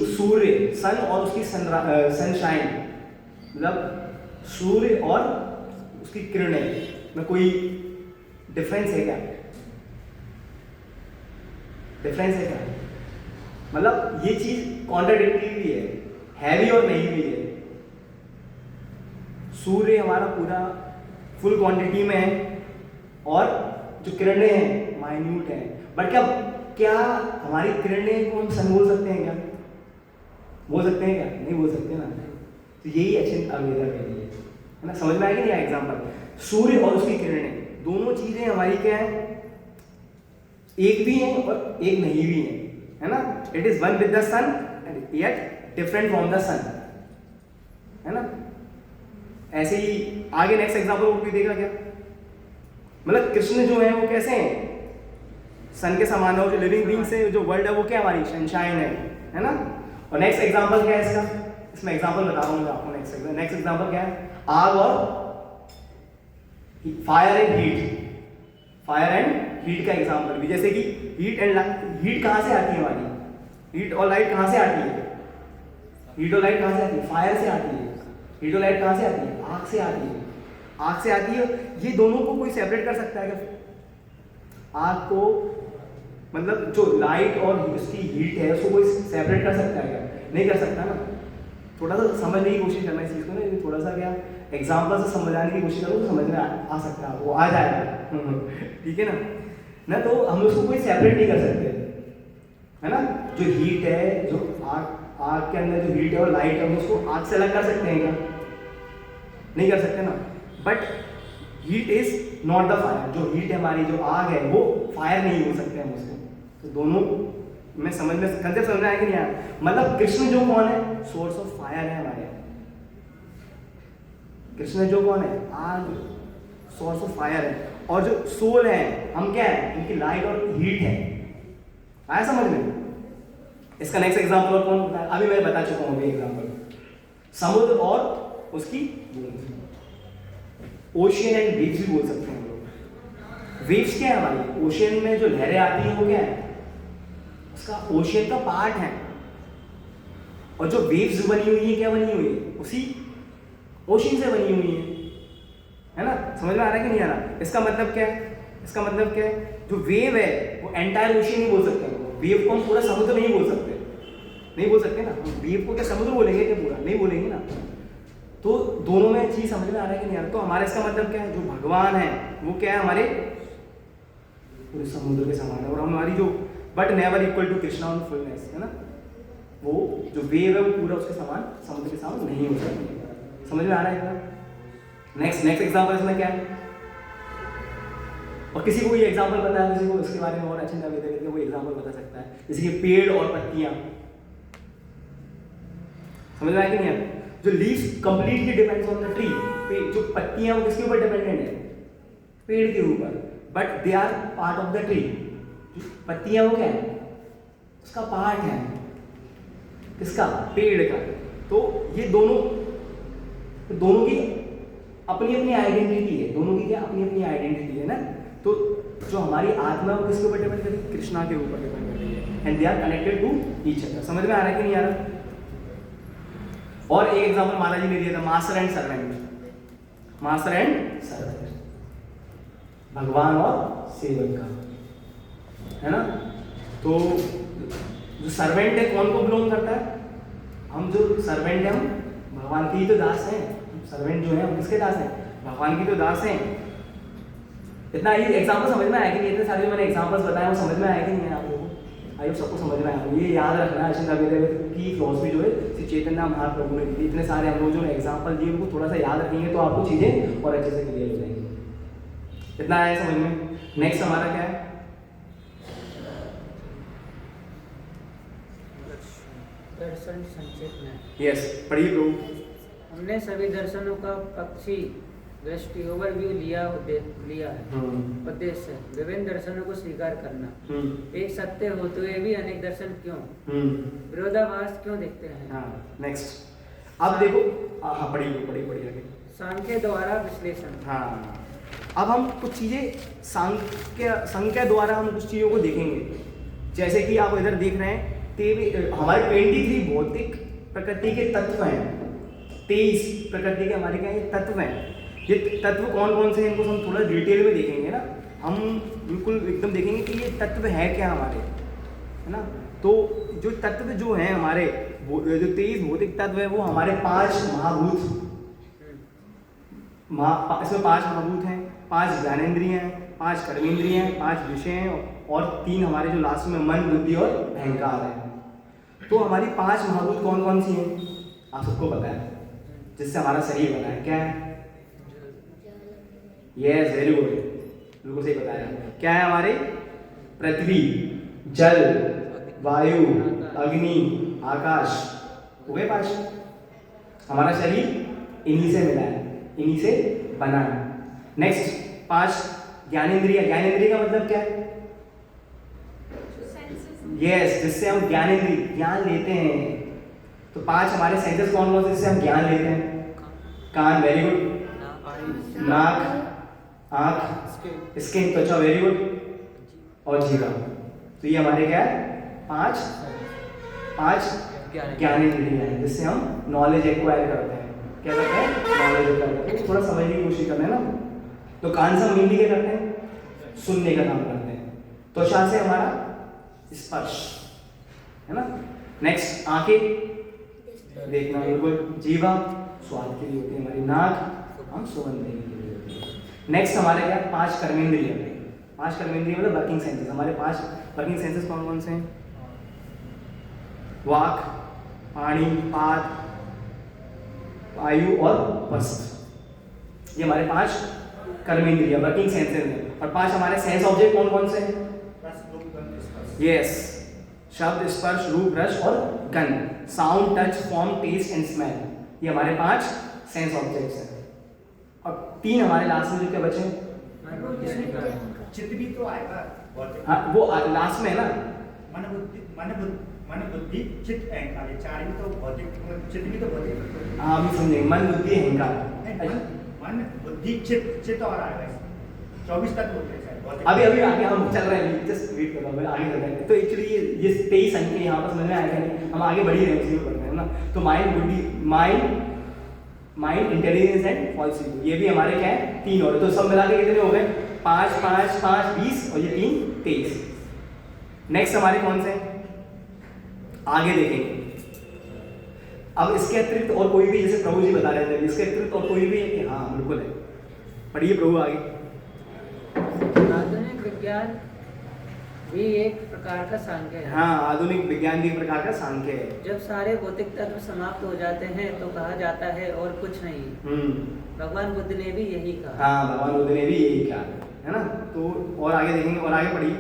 सूर्य, सन और उसकी सनशाइन, मतलब सूर्य और उसकी किरणें में कोई डिफरेंस है क्या? मतलब ये चीज कॉन्ट्राडिक्टरी भी है भी और नहीं भी है। सूर्य हमारा पूरा फुल क्वांटिटी में है और जो किरणें हैं माइन्यूट हैं। बट क्या हमारी किरणें को हम सन बोल सकते हैं क्या? बोल सकते हैं क्या? नहीं बोल सकते ना। तो यही अचिंत अवेदा के लिए है ना। समझ में आएगी नहीं? एग्जाम्पल, सूर्य और उसकी किरणें दोनों चीजें हमारी क्या है? एक भी है और एक नहीं भी है ना। It is one with the sun and yet different from the sun, है ना। ऐसे ही आगे नेक्स्ट एग्जांपल और भी देगा क्या? मतलब कृष्ण जो है वो कैसे हैं? सन के समान है। जो लिविंग बीइंग्स है, जो वर्ल्ड है वो क्या हमारी सनशाइन है ना। और नेक्स्ट एग्जांपल क्या है इसका? इसमें एग्जांपल बता रहा हूँ मैं आपको। नेक्स्ट एग्जांपल क्या है? आग और फायर एंड हीट का एग्जांपल भी। जैसे कि हीट कहाँ से आती है हमारी? हीट और लाइट कहाँ से आती है? हीट और लाइट कहाँ से आती है? फायर से आती है। हीट और लाइट कहाँ से आती है? आग से आती है। ये दोनों को कोई सेपरेट कर सकता है क्या? आग को, मतलब जो लाइट और उसकी हीट है उसको कोई सेपरेट कर सकता है क्या? नहीं कर सकता ना। थोड़ा सा समझने की कोशिश करना इस चीज़ को ना, थोड़ा सा क्या एग्जाम्पल से समझाने की कोशिश करो तो समझ में आ सकता है, वो आ जाएगा। ठीक है ना। तो हम उसको कोई सेपरेट नहीं कर सकते, है ना। जो हीट है, जो आग के अंदर जो हीट है और लाइट है, हम उसको आग से अलग कर सकते हैं क्या? नहीं कर सकते ना। But heat is not the fire, जो हीट है हमारी, जो आग है, वो फायर नहीं हो सकते हम उसको। तो दोनों में समझ में कंसेप्ट समझ में आया कि नहीं आया? मतलब कृष्ण जो कौन है, सोर्स ऑफ फायर है हमारे। कृष्ण जो कौन है, आग, सोर्स ऑफ फायर है। और जो सोल है, हम क्या है, उनकी लाइट और हीट है। आया समझ में? इसका नेक्स्ट एग्जांपल और कौन बताया? अभी मैं बता चुका हूं अभी एग्जांपल, समुद्र और उसकी बूंद। ओशियन एंड वेव्स भी बोल सकते हैं हम लोग। वेव्स क्या है हमारी, ओशियन में जो लहरें आती हैं वो क्या है, उसका ओशियन का पार्ट है। और जो वेव्स बनी हुई है, क्या बनी हुई है, उसी ओशियन से बनी हुई है ना? समझ में आ रहा है कि नहीं आ रहा? इसका मतलब क्या है, इसका मतलब क्या है, जो वेव है वो एंटायर ओशियन नहीं बोल सकते। वेव को हम पूरा समुद्र नहीं बोल सकते, नहीं बोल सकते ना। हम वेव को क्या समुद्र बोलेंगे क्या, पूरा नहीं बोलेंगे ना। तो दोनों में चीज समझ में आ रहा है कि नहीं आ रहा? तो हमारा इसका मतलब क्या है, जो भगवान है वो क्या है, हमारे पूरे समुद्र के समान है। और हमारी जो but never equal to Krishna on fullness है ना, वो जो वेव है वो पूरा उसके समान, समुद्र के समान नहीं हो सकती। समझ में आ रहा है? नेक्स्ट एग्जांपल इसमें क्या है, और किसी को ये एग्जांपल पता है, किसी को इसके बारे में और अच्छे नवीन करके वो एग्जांपल बता सकता है, जैसे कि पेड़ और पत्तियां। समझ में आया कि नहीं है? जो leaves completely depends on the tree, जो पत्तियां वो किसके ऊपर डिपेंडेंट है, पेड़ के ऊपर, but they are part of the tree. पत्तियां वो क्या है, उसका पार्ट है, किसका, पेड़ का। तो ये दोनों की अपनी अपनी आइडेंटिटी है, दोनों की क्या अपनी अपनी आइडेंटिटी है ना। तो जो हमारी आत्मा वो किसके ऊपर डिपेंड करेगी, कृष्णा के ऊपर डिपेंड करेगी, and they are connected to each other. समझ में आ रहा है कि नहीं आ रहा? और एक एग्जांपल महाराज जी ने दिया था, master and servant. Master and servant, भगवान और सेवक का, है ना। तो जो सर्वेंट है कौन को बिलोंग करता है, हम जो सर्वेंट है हम भगवान के ही तो दास हैं। सर्वेंट जो है हम किसके दास हैं, भगवान की तो दास हैं। इतना ये एग्जांपल समझ में आया कि नहीं? इतने सारे जो मैंने एग्जांपल्स बताए वो समझ में आया कि नहीं है आप लोगों को? आई सबको समझ में आया। ये याद रखना है, अचिंता की फिलॉसफी जो है श्री चैतन्य महाप्रभु ने दी। इतने सारे हम लोग जो एग्जांपल दिए उनको थोड़ा सा याद रखेंगे तो आपको चीजें और अच्छे से क्लियर हो जाएंगी। इतना आया समझ में? नेक्स्ट हमारा क्या है, दर्शन संक्षेप में। यस पढ़िए प्रभु। हमने सभी दर्शनों का पक्षी दृष्टि ओवरव्यू लिया है। उद्देश्य विभिन्न दर्शनों को स्वीकार करना। एक सत्य होते हुए भी अनेक दर्शन क्यों, विरोधाभास क्यों देखते हैं। नेक्स्ट अब देखो, हाँ पढ़िए आगे। सांख्य द्वारा विश्लेषण। हाँ, अब हम कुछ चीजें सांख्य द्वारा हम कुछ चीजों को देखेंगे। जैसे कि आप इधर देख रहे हैं, हमारे 23 भौतिक प्रकृति के तत्व हैं, 23 प्रकृति के हमारे क्या ये तत्व हैं। ये तत्व कौन कौन से हैं इनको हम थोड़ा डिटेल में देखेंगे ना। हम बिल्कुल एकदम देखेंगे कि ये तत्व है क्या हमारे, है ना। तो जो तत्व जो हैं हमारे, जो 23 भौतिक तत्व है वो हमारे 5 महाभूत, इसमें 5 महाभूत हैं, 5 ज्ञानेंद्रिय हैं, 5 कर्मेंद्रिय हैं, 5 विषय हैं और 3 हमारे जो लास्ट में मन, बुद्धि और अहंकार है। तो हमारी 5 महाभूत कौन कौन सी हैं आप सबको पता है, जिससे हमारा शरीर बना है। क्या है? यस वेरी गुड, बिल्कुल सही बताया। क्या है हमारे? पृथ्वी, जल, वायु, अग्नि, आकाश, हो गए 5। हमारा शरीर इन्हीं से मिला है, इन्हीं से बना है। नेक्स्ट 5 ज्ञानेंद्रिय। ज्ञानेंद्रिय का मतलब क्या है? यस, जिससे हम ज्ञान लेते हैं। तो 5 हमारे सेंसेस कौन कौन से जिससे हम ज्ञान लेते हैं? कान, वेरी गुड, नाक, आंख, स्किन, त्वचा, वेरी गुड, और जीवा। तो ये हमारे क्या है? 5 ज्ञानेंद्रिय हैं जिससे हम नॉलेज एक्वायर करते हैं। क्या करते हैं? नॉलेज एक्वायर करते हैं। थोड़ा समझने की कोशिश करना है ना। तो कान से हम मेनली क्या करते हैं? सुनने का काम करते हैं। त्वचा से हमारा स्पर्श, है ना। नेक्स्ट आंखें, देखना, बिल्कुल। जीवा स्वाद के लिए होती है हमारी। नाक हम सुगंध लेने के लिए होती है। नेक्स्ट हमारे क्या? 5 कर्मेंद्रिय। 5 कर्मेंद्रिय मतलब वर्किंग सेंसेस। हमारे 5 वर्किंग सेंसेस कौन कौन से हैं? वाक, पानी, पाद, वायु और वस्त्र। ये हमारे 5 कर्मेंद्रिय, वर्किंग सेंसेस में। और 5 हमारे सेंस ऑब्जेक्ट कौन कौन से हैं? यस, शब्द, स्पर्श, रूप, रस और गंध, sound, touch, form, taste and smell, ये हमारे 5 सेंस ऑब्जेक्ट्स हैं। और 3 हमारे लास्ट में जो क्या बचे? चित्त भी तो आएगा। हाँ, वो लास्ट में है ना। मन बुद्धि चित्त अहंकार, ये 4 भी तो भौतिक, चित्त भी तो भौतिक। हाँ, हम समझे, मन, बुद्धि, अहंकार। मन बुद्धि चित्त और आएगा, 24 तक होते हैं शायद। अभी आगे हम चल रहे हैं, जस्ट वेट करो, अभी आगे चल रहे हैं। तो एक्चुअली ये 23 अंक के यहाँ पर समझ में आएगा नहीं, हम आगे बढ़ ही रहे हैं, उसी में पढ़ रहे हैं ना। तो माइंड, बुद्धि, माइंड, इंटेलिजेंस एंड फॉल्स इगो, ये भी हमारे क्या है? 3 और। तो सब मिला के कितने हो गए? 5 5 5 20 और ये 3 23। नेक्स्ट हमारे कौन से आगे देखेंगे। अब इसके अतिरिक्त और कोई भी, जैसे प्रभु जी बता रहे थे, इसके अतिरिक्त और कोई भी है कि? हाँ बिल्कुल है, पढ़िए प्रभु आगे। आधुनिक विज्ञान भी एक प्रकार का सांख्य है। हाँ, आधुनिक विज्ञान भी एक प्रकार का सांख्य है। जब सारे भौतिक तत्व समाप्त हो जाते हैं तो कहा जाता है और कुछ नहीं। भगवान बुद्ध ने भी यही कहा। हाँ, भगवान बुद्ध ने भी यही कहा है ना। तो और आगे देखेंगे, और आगे पढ़िए।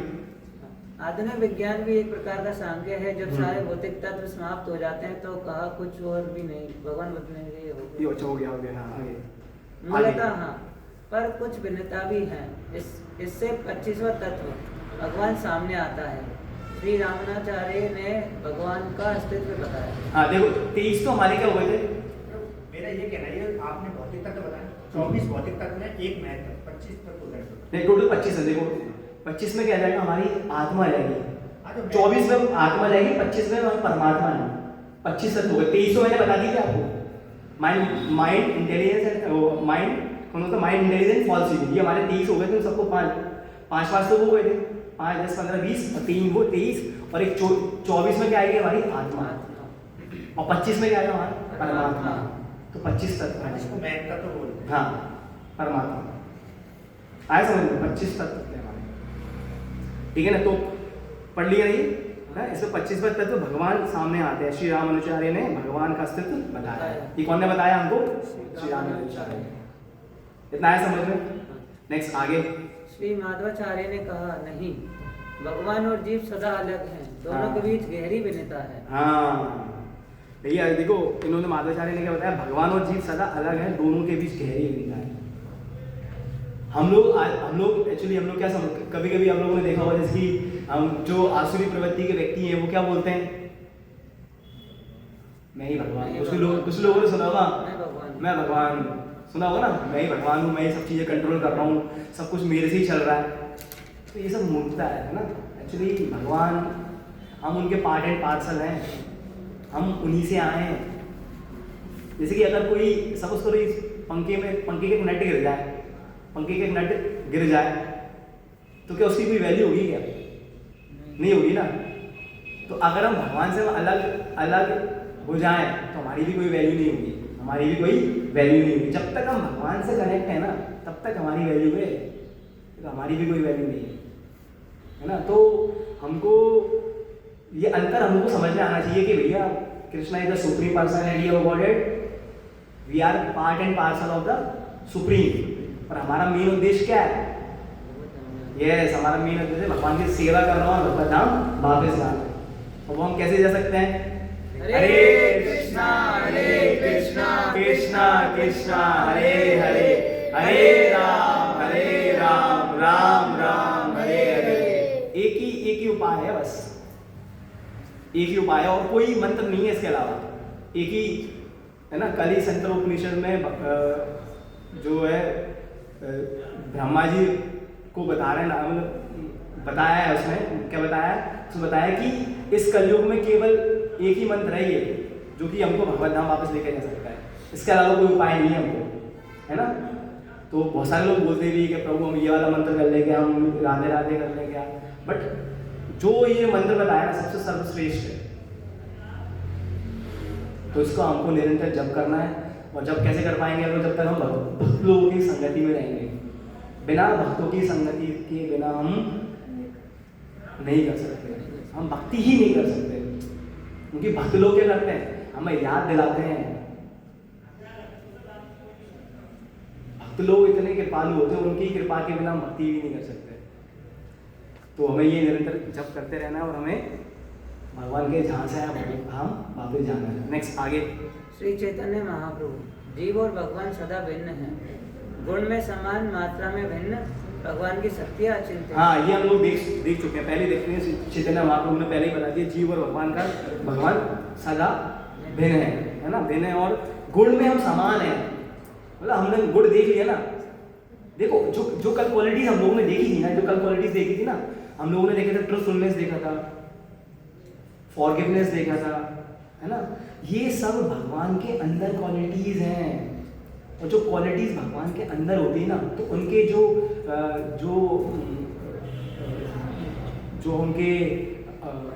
आधुनिक विज्ञान भी एक प्रकार का सांख्य है। जब सारे भौतिक तत्व समाप्त हो जाते हैं तो कहा कुछ और भी नहीं। भगवान बुद्ध ने भी ये अच्छा हो गया हाँ, आगे मूलतः हाँ, पर कुछ भिन्नता भी है। इससे 25वां तत्व भगवान सामने आता है। श्री रामाचार्य ने भगवान का अस्तित्व बताया। हाँ देखो, 23 तो हमारे क्या हुए थे? मेरा ये कहना है, आपने भौतिक तत्व बताया, 24 भौतिक तत्व में एक मैथ, 25 तत्व हो जाएगा। नहीं, टोटल 25 है। देखो 25 में क्या आ जाएगा? हमारी आत्मा आ जाएगी। 24 में आत्मा जाएगी, 25 में हम परमात्मा है। 25 तत्व हो गए। 23 तो मैंने बता दी थी आपको। माइंड, इंटेलिजेंस एंड माइंड, कौन होता है? माइंड, इंटेलिजेंस, फॉल्स इगो, ये हमारे 23 हो गए थे। सबको 5 तो वो गए थे, 5 10 15 20 और 3 वो 23 और एक 24 में क्या आएगी? हमारी आत्मा। और 25 में क्या आएगा? हमारा परमात्मा। तो 25 तत्व है। इसको मैथ का तो बोलते हैं। हाँ, परमात्मा आए समझ में? 25 तत्व थे हमारे, ठीक है ना। तो पढ़ लिया ये है। इसमें 25वें तत्व भगवान सामने आते हैं। श्री रामानुचार्य ने भगवान का अस्तित्व बताया। ये कौन ने बताया हमको? श्री रामानुचार्य। इतना है समझ में? नेक्स्ट आगे। श्री माधवाचार्य ने कहा नहीं, भगवान और जीव सदा अलग हैं। दोनों के बीच गहरी भिन्नता है। हाँ भैया देखो, इन्होंने माधवाचार्य ने क्या बताया? भगवान और जीव सदा अलग हैं, दोनों के बीच गहरी भिन्नता है। हम लोग एक्चुअली हम लोग क्या समझ, कभी कभी हम लोगों ने देखा होगा, जैसे कि हम जो आसुरी प्रवृत्ति के व्यक्ति हैं वो क्या बोलते हैं? मैं ही भगवान। कुछ लोगों ने सुना होगा, मैं भगवान, सुना होगा ना, मैं ही भगवान हूँ, मैं ही सब चीज़ें कंट्रोल कर रहा हूँ, सब कुछ मेरे से ही चल रहा है। तो ये सब मूर्खता है ना। एक्चुअली भगवान, हम उनके पार्ट एंड पार्सल हैं, हम उन्हीं से आए हैं। जैसे कि अगर कोई सपोज करो इस पंखे के एक नट गिर जाए, पंखे के एक नट गिर जाए तो क्या उसकी कोई वैल्यू होगी? क्या नहीं होगी ना। तो अगर हम भगवान से अलग हो जाएं तो हमारी भी कोई वैल्यू नहीं होगी, हमारी भी कोई वैल्यू नहीं होगी। जब तक हम भगवान से कनेक्ट है ना, तब तक हमारी वैल्यू है, तो हमारी भी कोई वैल्यू नहीं है ना। तो हमको ये अंतर हमको समझ में आना चाहिए कि भैया Krishna is the supreme personality of Godhead, we are part and parcel of the supreme. और हमारा मेन उद्देश्य क्या है? यस, हमारा मेन उद्देश्य भगवान की सेवा कर रहा हूँ, भगवत धाम वापस जाना। और वो हम कैसे जा सकते हैं? हरे कृष्णा कृष्णा कृष्णा हरे हरे, हरे राम राम राम हरे हरे। एक ही उपाय है, बस एक ही उपाय है, और कोई मंत्र नहीं है इसके अलावा। एक ही है ना। कल ही संतरोपनिषद में जो है ब्रह्मा जी को बता रहे हैं, मतलब बताया है उसमें, क्या बताया है? उसमें बताया कि इस कलयुग में केवल एक ही मंत्र है ये, जो कि हमको भगवत धाम वापस लेके जा सकता है। इसके अलावा कोई उपाय नहीं है हमको, है ना। तो बहुत सारे लोग बोलते भी कि प्रभु हम ये वाला मंत्र कर ले क्या, हम राधे राधे कर ले क्या, बट जो ये मंत्र बताया ना सबसे सर्वश्रेष्ठ है। तो इसको हमको निरंतर जप करना है। और जब कैसे कर पाएंगे? हम जब तक हम भक्त लोगों की संगति में रहेंगे। बिना भक्तों की संगति के बिना हम नहीं कर सकते, हम भक्ति ही नहीं कर सकते। क्योंकि भक्त लोग क्या करते हैं? हमें याद दिलाते हैं, भक्त भक्त लोग इतने कृपालु होते हैं, उनकी कृपा के बिना हम भक्ति भी नहीं कर सकते। तो हमें ये निरंतर जप करते रहना है और हमें भगवान के जहाँ से आया हम वापस जाना है। नेक्स्ट आगे। श्री चैतन्य महाप्रभु, जीव और भगवान सदा भिन्न हैं, गुण में समान, मात्रा में भिन्न, भगवान की शक्तियाँ अचिंत्य। हाँ, ये हम लोग देख चुके हैं, पहले देखते हैं। चैतन्य महाप्रभु ने पहले ही बता दिया, जीव और भगवान सदा भिन्न है ना, भिन्न है। और गुण में हम समान है, मतलब हमने गुण देख लिया ना। देखो जो कल क्वालिटीज हम लोगों ने देखी थी ना, जो कल क्वालिटीज देखी थी ना, हम लोगों ने देखे थे, ट्रूथफुलनेस देखा था, फॉरगिवनेस देखा था, है ना। ये सब भगवान के अंदर क्वालिटीज हैं। और जो क्वालिटीज भगवान के अंदर होती है ना, तो उनके जो उनके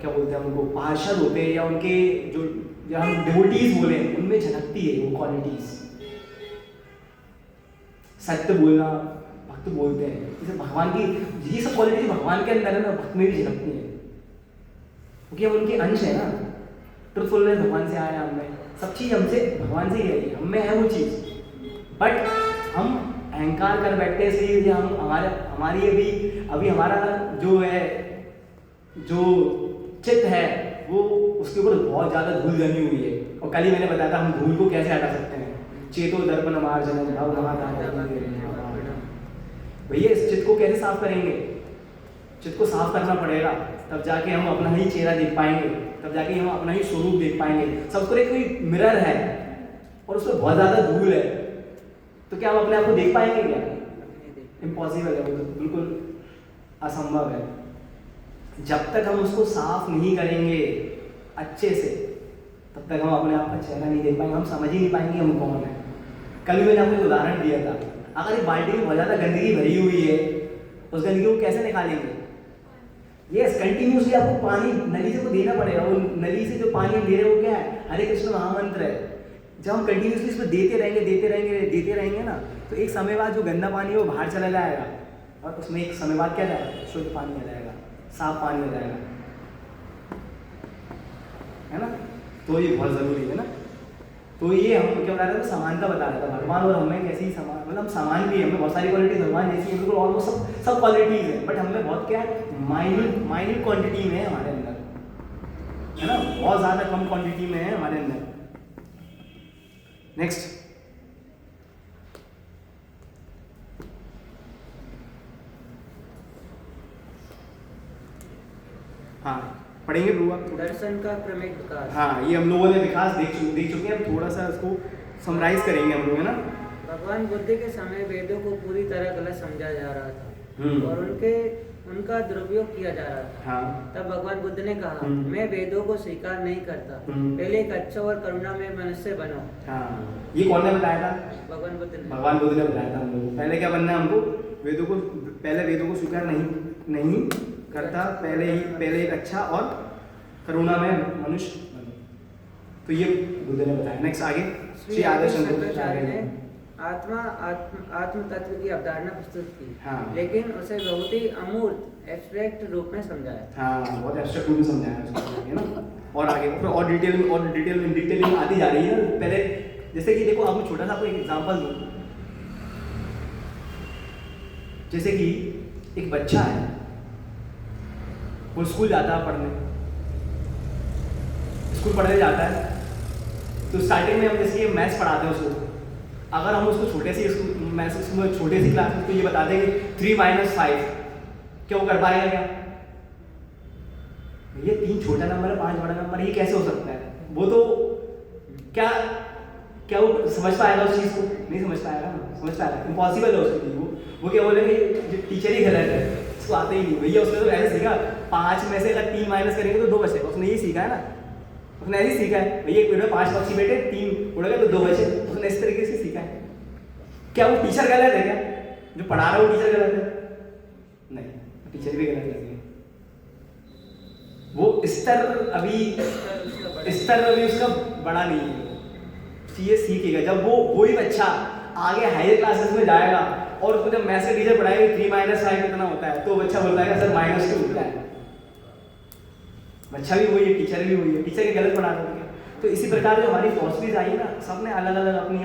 क्या बोलते हैं उनको, पार्षद होते हैं, या उनके जो हम डिवोटीज बोले, उनमें झलकती है वो क्वालिटीज। सत्य बोलना, भक्त बोलते हैं, जैसे भगवान की ये सब क्वालिटी भगवान के अंदर है ना, भक्त में भी झलकती है, क्योंकि हम उनके अंश है ना। ट्रूथफुलनेस भगवान से आया, हमें सब चीज़ हमसे भगवान से ही आई, हम में है वो चीज़। बट हम अहंकार कर बैठते हैं, इसलिए हम हमारी अभी हमारा जो है, जो चित्त है, वो उसके ऊपर बहुत ज़्यादा धूल जमी हुई है। और कल ही मैंने बताया था हम धूल को कैसे हटा सकते हैं। चेतो दर्पण मार्जनम भव भैया, इस चित्त को कैसे साफ करेंगे? चित्त को साफ करना पड़ेगा, तब जाके हम अपना ही चेहरा देख पाएंगे, तब जाके हम अपना ही स्वरूप देख पाएंगे। सबको एक कोई मिरर है और उसमें बहुत ज़्यादा धूल है, तो क्या हम अपने आप को देख पाएंगे? क्या इम्पॉसिबल है, वो तो बिल्कुल असंभव है। जब तक हम उसको साफ नहीं करेंगे अच्छे से, तब तक हम अपने आप का चेहरा नहीं देख पाएंगे, हम समझ ही नहीं पाएंगे हम कौन है। कल भी मैंने आपको एक उदाहरण दिया था, अगर एक बाल्टी में बहुत ज़्यादा गंदगी भरी हुई है, उस गंदगी को कैसे निकालेंगे? यस, कंटिन्यूसली आपको पानी नली से को देना पड़ेगा। वो नली से जो पानी दे रहे हो क्या है? हरे कृष्ण महामंत्र है। जब हम कंटिन्यूसली इसको देते रहेंगे ना, तो एक समय बाद जो गंदा पानी है वो बाहर चला जाएगा, और उसमें एक समय बाद क्या जाएगा? शुद्ध पानी आ जाएगा, साफ पानी आ जाएगा, है ना। तो ये बहुत ज़रूरी है ना। तो ये हम क्या बता रहे थे, समानता बता रहा था, भगवान और हमें कैसी समान, मतलब हम समान भी है, हमें बहुत सारी क्वालिटीज भगवान जैसी है, बिल्कुल ऑलमोस्ट सब क्वालिटीज है, बट हमें बहुत क्या है, माइन्यूट क्वांटिटी में है हमारे अंदर, है ना, बहुत ज़्यादा कम क्वांटिटी में है हमारे अंदर। नेक्स्ट, हाँ पढ़ेंगे ब्रुआ। दर्शन का क्रमिक विकास। हाँ, ये हम लोगों ने विकास देख चुके हैं, थोड़ा सा इसको समराइज करेंगे हम लोग, है ना। भगवान बुद्ध के समय वेदों को पूरी तरह गलत समझा जा रहा था और उनका दुरुपयोग किया जा रहा था। हाँ। तब भगवान बुद्ध ने कहा, मैं वेदों को स्वीकार नहीं करता, पहले एक अच्छा और करुणामय मनुष्य बनो। हाँ, ये कौन ने बताया था? भगवान बुद्ध ने। भगवान बुद्ध ने बताया था हम लोग पहले क्या बनना है हमको, वेदों को स्वीकार नहीं करता, पहले एक अच्छा और करुणामय मनुष्य बनो। तो ये बुद्ध ने बताया। नेक्स्ट आगे, श्री आदर्श शंकराचार्य ने आत्म तत्व की अवधारणा प्रस्तुत की, हाँ। लेकिन उसे बहुत ही अमूर्त एब्स्ट्रैक्ट रूप में समझाया। हाँ, बहुत एब्स्ट्रैक्ट रूप में समझाया उसको, है ना। और आगे और डिटेलिंग आती जा रही है ना। पहले जैसे कि देखो, आपको छोटा सा कोई एग्जांपल दूं, जैसे कि एक बच्चा है, वो स्कूल जाता है पढ़ने जाता है, तो स्टार्टिंग में हम जैसे मैथ्स पढ़ाते हैं उसको, अगर हम उसको छोटे सी क्लास में तो ये बता देंगे 3 - 5, क्या वो कर पाएगा? क्या ये 3 छोटा नंबर है, 5 बड़ा नंबर, ये कैसे हो सकता है? वो तो क्या वो समझ पाएगा उस चीज़ को? नहीं समझ पाएगा ना, समझ पाएगा, इम्पॉसिबल है उसके लिए। वो क्या बोलेंगे, टीचर ही गलत है, उसको आता ही नहीं। भैया उसने तो ऐसे सीखा, 5 में से अगर 3 माइनस करेंगे तो 2 बचेगा, उसने यही सीखा है ना, उसने ऐसे सीखा है। भैया एक पेड़ में 5 पक्षी बैठे, 3 उड़ गए तो 2 बचे, उसने इस तरीके से सीखा है। क्या वो टीचर गलत है? क्या जो पढ़ा रहा है वो टीचर गलत है? नहीं, टीचर भी गलत है। वो स्तर अभी उसका बड़ा नहीं है, ये सीखेगा जब वो ही बच्चा आगे हायर क्लासेस में जाएगा और उसको जब मैथ्स टीचर पढ़ाएगा 3 - 5 कितना होता है, तो बच्चा बोलता है सर -2 होता है। बच्चा भी वही है, टीचर भी वही है, टीचर के गलत पढ़ा देंगे। तो इसी प्रकार जो हमारी फिलॉसफीज आई ना, सबने अलग अलग अपनी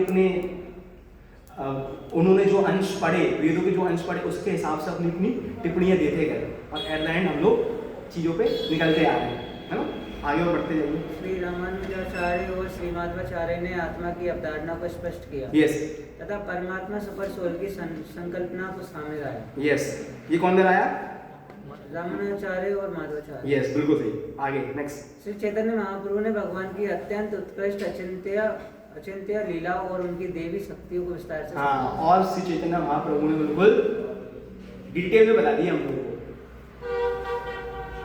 उन्होंने जो अंश पढ़े, वेदों के जो अंश पढ़े, उसके हिसाब से अपनी अपनी टिप्पणियाँ देते गए और एट द एंड हम लोग चीज़ों पे निकलते आ रहे हैं, है ना। आगे और बढ़ते जाइए। श्री रामानुजाचार्य और श्री माधवाचार्य ने आत्मा की अवधारणा को स्पष्ट किया यस तथा परमात्मा सुपर सोल की संकल्पना को सामने लाया। यस, ये कौन ने लाया? रामानुजाचार्य और माधवाचार्य। यस, बिल्कुल सही। आगे नेक्स्ट। श्री चैतन्य महाप्रभु ने भगवान की अत्यंत उत्कृष्ट अचिंत्य लीला और उनकी देवी शक्तियों को विस्तार से हाँ, और श्री चैतन्य महाप्रभु ने बिल्कुल डिटेल में बता दी हम लोगों को,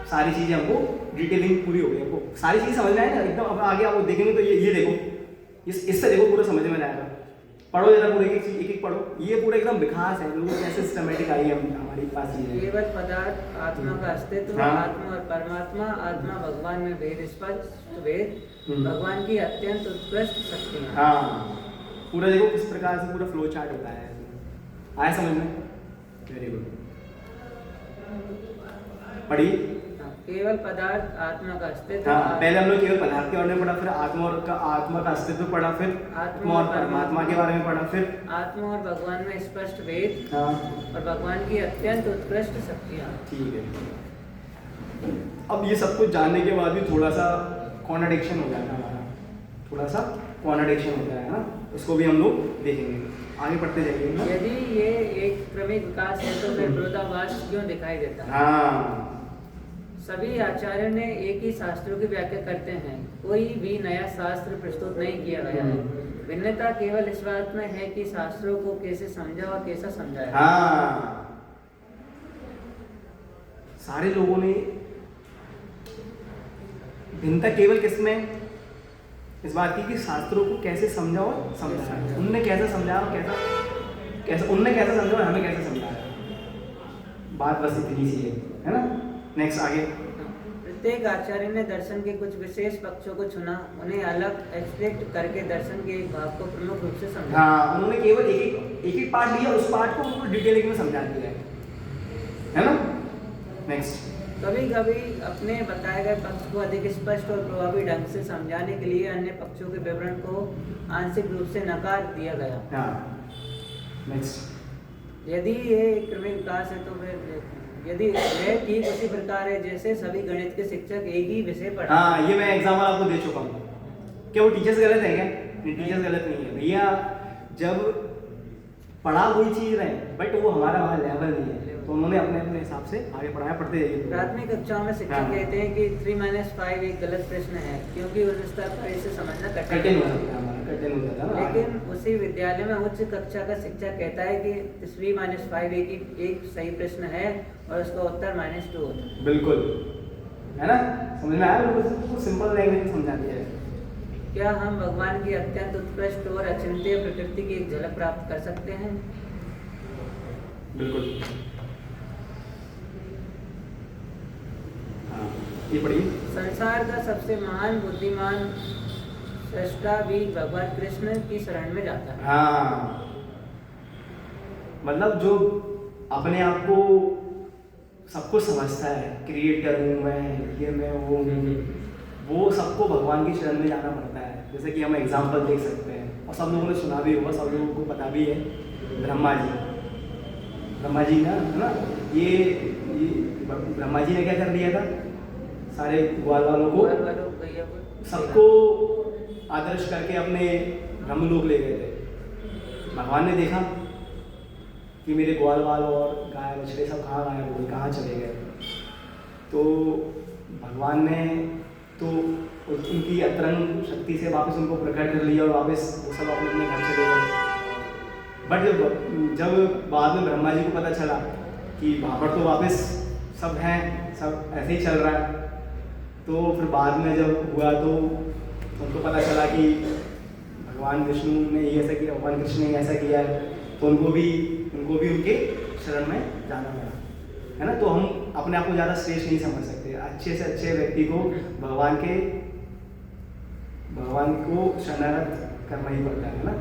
सारी चीजें हमको डिटेलिंग पूरी हो गई, हमको सारी चीजें समझ में आए ना एकदम। अब आगे आप देखेंगे तो ये देखो, इससे देखो पूरा समझ में आएगा। पढ़ो जरा पूरे एक एक पढ़ो, ये पूरा एकदम विकास है, बिल्कुल कैसे सिस्टमेटिक आई है हमारी पास चीजें। केवल पदार्थ आत्मा का अस्तित्व, हाँ। आत्मा और परमात्मा, आत्मा भगवान में भेद स्पष्ट भेद, भगवान की अत्यंत उत्कृष्ट शक्तियाँ। हाँ, पूरा देखो किस प्रकार से पूरा फ्लो चार्ट होता है, आया समझ में? वेरी गुड, पढ़िए। केवल पदार्थ आत्मा का अस्तित्व। हाँ, पहले हम लोग केवल पदार्थ के बारे में पढ़ा, फिर आत्मा का अस्तित्व पढ़ा, फिर आत्मा और परमात्मा के बारे में पढ़ा, फिर आत्मा और भगवान में स्पष्ट भेद। हाँ, और भगवान की अत्यंत उत्कृष्ट शक्तियाँ। ठीक है। अब ये सब कुछ जानने के बाद भी थोड़ा सा कॉन्ट्रडिक्शन हो जाता है हमारा, थोड़ा सा कॉन्ट्रडिक्शन होता है ना, उसको भी हम लोग देखेंगे। आगे बढ़ते जाइए ना। यदि ये एक क्रमिक विकास है तो फिर विरोधाभास क्यों दिखाई देता है? हाँ, सभी आचार्यों ने एक ही शास्त्रों की व्याख्या करते हैं, कोई भी नया शास्त्र प्रस्तुत नहीं किया गया है। भिन्नता केवल इस बात में है कि शास्त्रों को कैसे समझा और कैसा समझाया। हाँ, सारे लोगों ने भिन्नता केवल किसमें इस बात की कि शास्त्रों को कैसे समझा और समझाया। उनने कैसे समझाया और कैसा उनने कैसे समझा और हमें कैसे समझाया, बात बस इतनी सी है ना। नेक्स्ट आगे। प्रत्येक आचार्य ने दर्शन के कुछ विशेष पक्षों को चुना, उन्हें अलग एक्सट्रैक्ट करके दर्शन के एक भाग को प्रमुख रूप से समझा। हाँ, उन्होंने केवल एक पार्ट लिया, उस पार्ट को उनको डिटेलिंग में समझा दिया है ना। नेक्स्ट। कभी कभी अपने बताए गए पक्ष को अधिक स्पष्ट और प्रभावी ढंग से समझाने के लिए अन्य पक्षों के विवरण को आंशिक रूप से नकार दिया गया। हाँ, नेक्स्ट। यदि ये क्रमिक विकास है तो फिर यदि यह ठीक उसी प्रकार है जैसे सभी गणित के शिक्षक एक ही विषय पढ़ा। हाँ, ये मैं एग्जाम्पल आपको दे चुका हूँ। क्या वो टीचर्स गलत है क्या? नहीं, टीचर्स गलत नहीं है भैया। जब पढ़ा वही चीज रहे, बट वो हमारा वहाँ लेवल नहीं है, तो उन्होंने अपने अपने हिसाब से आगे पढ़ाया, पढ़ते जाइए। प्राथमिक कक्षाओं में शिक्षक हाँ। कहते हैं कि 3-5 एक गलत प्रश्न है, क्योंकि उस स्तर पर इसे समझना कठिन कठिन हो है। जाता है हमारा, कठिन हो जाता है ना। लेकिन उसी विद्यालय में उच्च कक्षा का शिक्षक कहता है कि 3-5 एक सही प्रश्न है और उसका उत्तर -2 होता है। बिल्कुल, है ना, समझ में आया? बिल्कुल सिंपल लैंग्वेज में समझा दिया है। क्या हम भगवान की अत्यंत उत्कृष्ट और अचिंत्य प्रकृति की एक झलक प्राप्त कर सकते हैं? बिल्कुल। हाँ, ये पढ़िए। संसार का सबसे महान बुद्धिमान सृष्टा भी भगवान कृष्ण की शरण में जाता है। हाँ, मतलब जो अपने आप को सब कुछ समझता है, क्रिएटर हूँ मैं, ये मैं वो हूँ, वो सबको भगवान की शरण में जाना पड़ता है। जैसे कि हम एग्जाम्पल देख सकते हैं, और सब लोगों ने सुना भी होगा, सब लोगों को पता भी है, ब्रह्मा जी ना, है ना। ये ब्रह्मा जी ने क्या कर दिया था, सारे ग्वाल वालों को, सबको आदर्श करके अपने ब्रह्मलोक ले गए थे। भगवान ने देखा कि मेरे ग्वाल वाल और गाय बछड़े सब कहाँ गायब हो गए, कहाँ चले गए। तो भगवान ने तो उनकी अतरंग शक्ति से वापस उनको प्रकट कर लिया और वापस वो सब अपने अपने घर चले गए। बट जब बाद में ब्रह्मा जी को पता चला कि वहाँ पर तो वापस सब हैं, सब ऐसे ही चल रहा है, तो फिर बाद में जब हुआ तो उनको पता चला कि भगवान विष्णु ने ये ऐसा किया, भगवान कृष्ण ने ऐसा किया है, तो उनको भी उनके शरण में जाना पड़ा, है ना। तो हम अपने आप को ज़्यादा श्रेष्ठ नहीं समझ सकते। अच्छे से अच्छे व्यक्ति को भगवान को शरणागत करना ही पड़ता है ना,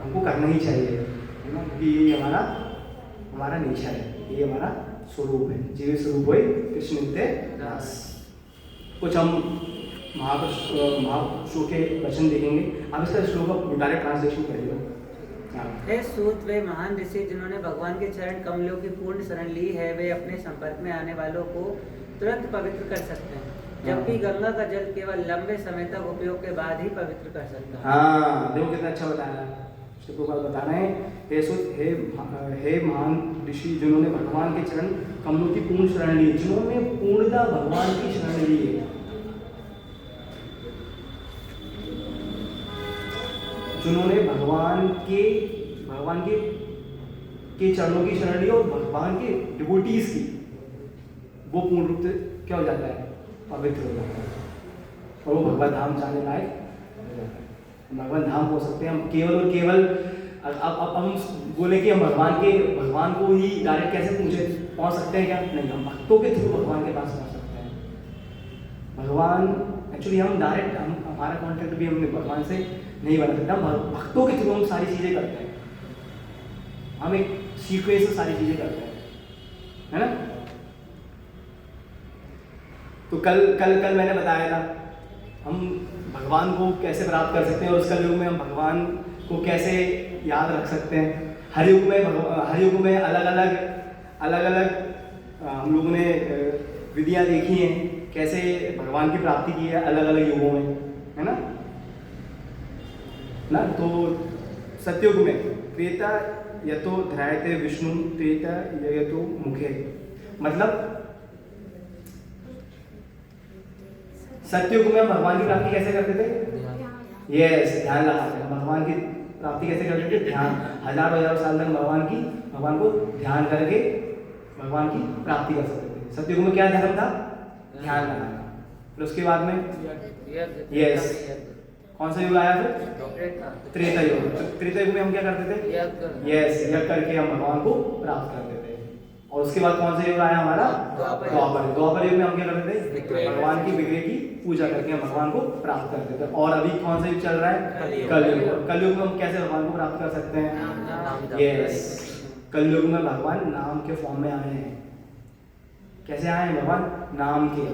हमको करना ही चाहिए, है ना, क्योंकि ये हमारा नेचर है, ये हमारा स्वरूप है। जीव स्वरूप हुए कृष्ण नित्य दास। कुछ हम महापुरुषों के वचन देखेंगे। आप इसका श्लोक का डायरेक्ट ट्रांसलेशन करिएगा। हाँ। हे सूत, वे महान ऋषि जिन्होंने भगवान के चरण कमलों की पूर्ण शरण ली है, वे अपने संपर्क में आने वालों को तुरंत पवित्र कर सकते हैं, जबकि गंगा का जल केवल लंबे समय तक उपयोग के बाद ही पवित्र कर सकता है। हाँ, देखो कितना अच्छा बताया। श्री प्रभुपाद बता रहे हैं, हे सूत, हे महान ऋषि जिन्होंने भगवान के चरण कमलों की पूर्ण शरण ली, जिन्होंने पूर्णतः भगवान की शरण ली है, जिन्होंने भगवान के चरणों की शरण ली और भगवान के डिवोटीज की, वो पूर्ण रूप से क्या हो जाता है, पवित्र हो जाता है, और वो भगवान धाम जाने लायक हो जाता है। भगवान धाम हो सकते हैं हम केवल और केवल। अब हम बोले कि हम भगवान को ही डायरेक्ट कैसे पहुंच सकते हैं क्या? नहीं, हम भक्तों के थ्रू भगवान के पास पहुंच सकते हैं। भगवान एक्चुअली हम डायरेक्ट हमारा कॉन्टेक्ट भी हमने भगवान से नहीं बना सकता, हम भक्तों के थ्रू हम सारी चीजें करते हैं, हम एक सीक्वेंस से सारी चीजें करते हैं, है ना? तो कल मैंने बताया था हम भगवान को कैसे प्राप्त कर सकते हैं, और उस कलयुग में हम भगवान को कैसे याद रख सकते हैं। हर युग में अलग अलग हम लोगों ने विधियां देखी हैं, कैसे भगवान की प्राप्ति की है अलग अलग युगों में, है ना? तो सतयुग में त्रेता यतो ध्यायते विष्णु, त्रेता यतो मुखे, मतलब सतयुग में हम भगवान की प्राप्ति कैसे करते थे? यस, ध्यान लगाते हैं। भगवान की प्राप्ति कैसे करते थे? ध्यान। हजारों साल तक भगवान को ध्यान करके भगवान की प्राप्ति कर सकते थे। सतयुग में क्या धर्म था? ध्यान लगाना। फिर उसके बाद में यस, कौन सा युग आया फिर? त्रेता युग। त्रेता युग में हम क्या करते थे? यस, यज्ञ करके हम भगवान को प्राप्त करते थे। और उसके बाद कौन सा युग आया हमारा? द्वापर युग में हम क्या करते थे? भगवान की विग्रह की पूजा करके हम भगवान को प्राप्त करते थे। और अभी कौन सा युग चल रहा है? कलयुग। कलयुग में हम कैसे भगवान को प्राप्त कर सकते हैं? यस, कलयुग में भगवान नाम के फॉर्म में आए हैं। कैसे आए हैं भगवान? नाम के।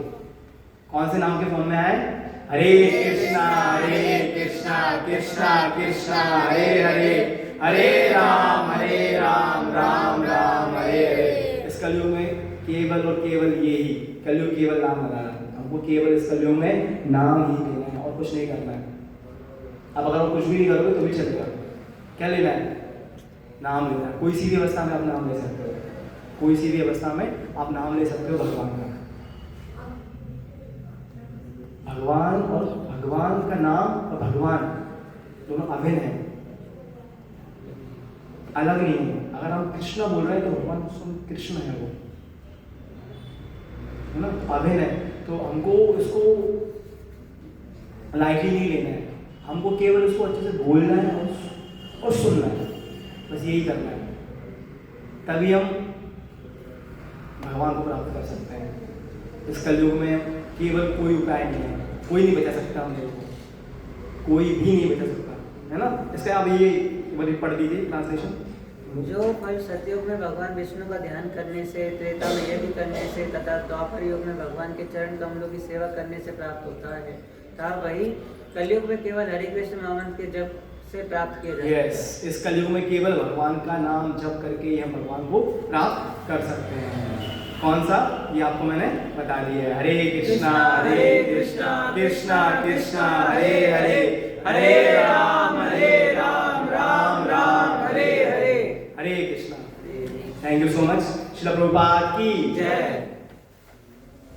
कौन से नाम के फॉर्म में आए? हरे कृष्णा कृष्णा कृष्णा हरे हरे, हरे राम राम राम हरे हरे। इस कलयुग में केवल और केवल यही, कलयुग केवल नाम लगाना है। हमको केवल इस कलयुग में नाम ही लेना है और कुछ नहीं करना है। अब अगर आप कुछ भी नहीं करोगे तो भी चलेगा। क्या लेना है? नाम लेना है। कोई सी भी अवस्था में आप नाम ले सकते हो, कोई सी भी अवस्था में आप नाम ले सकते हो भगवान का। भगवान और भगवान का नाम और भगवान दोनों अभिन्न है, अलग नहीं है। अगर हम कृष्ण बोल रहे हैं तो भगवान कृष्ण है, वो है ना, अभिन्न है। तो हमको इसको लाइटली नहीं लेना है, हमको केवल इसको अच्छे से बोलना है और सुनना है, बस यही करना है। तभी हम भगवान को प्राप्त कर सकते हैं। इस कलयुग में केवल कोई उपाय नहीं है, कोई नहीं बचा सकता हम लोगों को, कोई भी नहीं बचा सकता, है ना? इसका आप ये पढ़ दीजिए ट्रांसलेशन। जो फल सतयुग में भगवान विष्णु का ध्यान करने से, त्रेता में यज्ञ करने से तथा द्वापर युग में भगवान के चरण कमलों की सेवा करने से प्राप्त होता है, था वही कलयुग में केवल हरे कृष्ण महामंत्र के जप से प्राप्त किया जाता है। यस, इस कलयुग में केवल भगवान का नाम जप करके ही हम भगवान को प्राप्त कर सकते हैं। कौन सा? ये आपको मैंने बता दिया है। Hare Krishna Krishna Krishna Hare Hare, Hare Ram Ram Ram Hare Hare, Hare Krishna. Thank you so much. Srila Prabhupada की जय।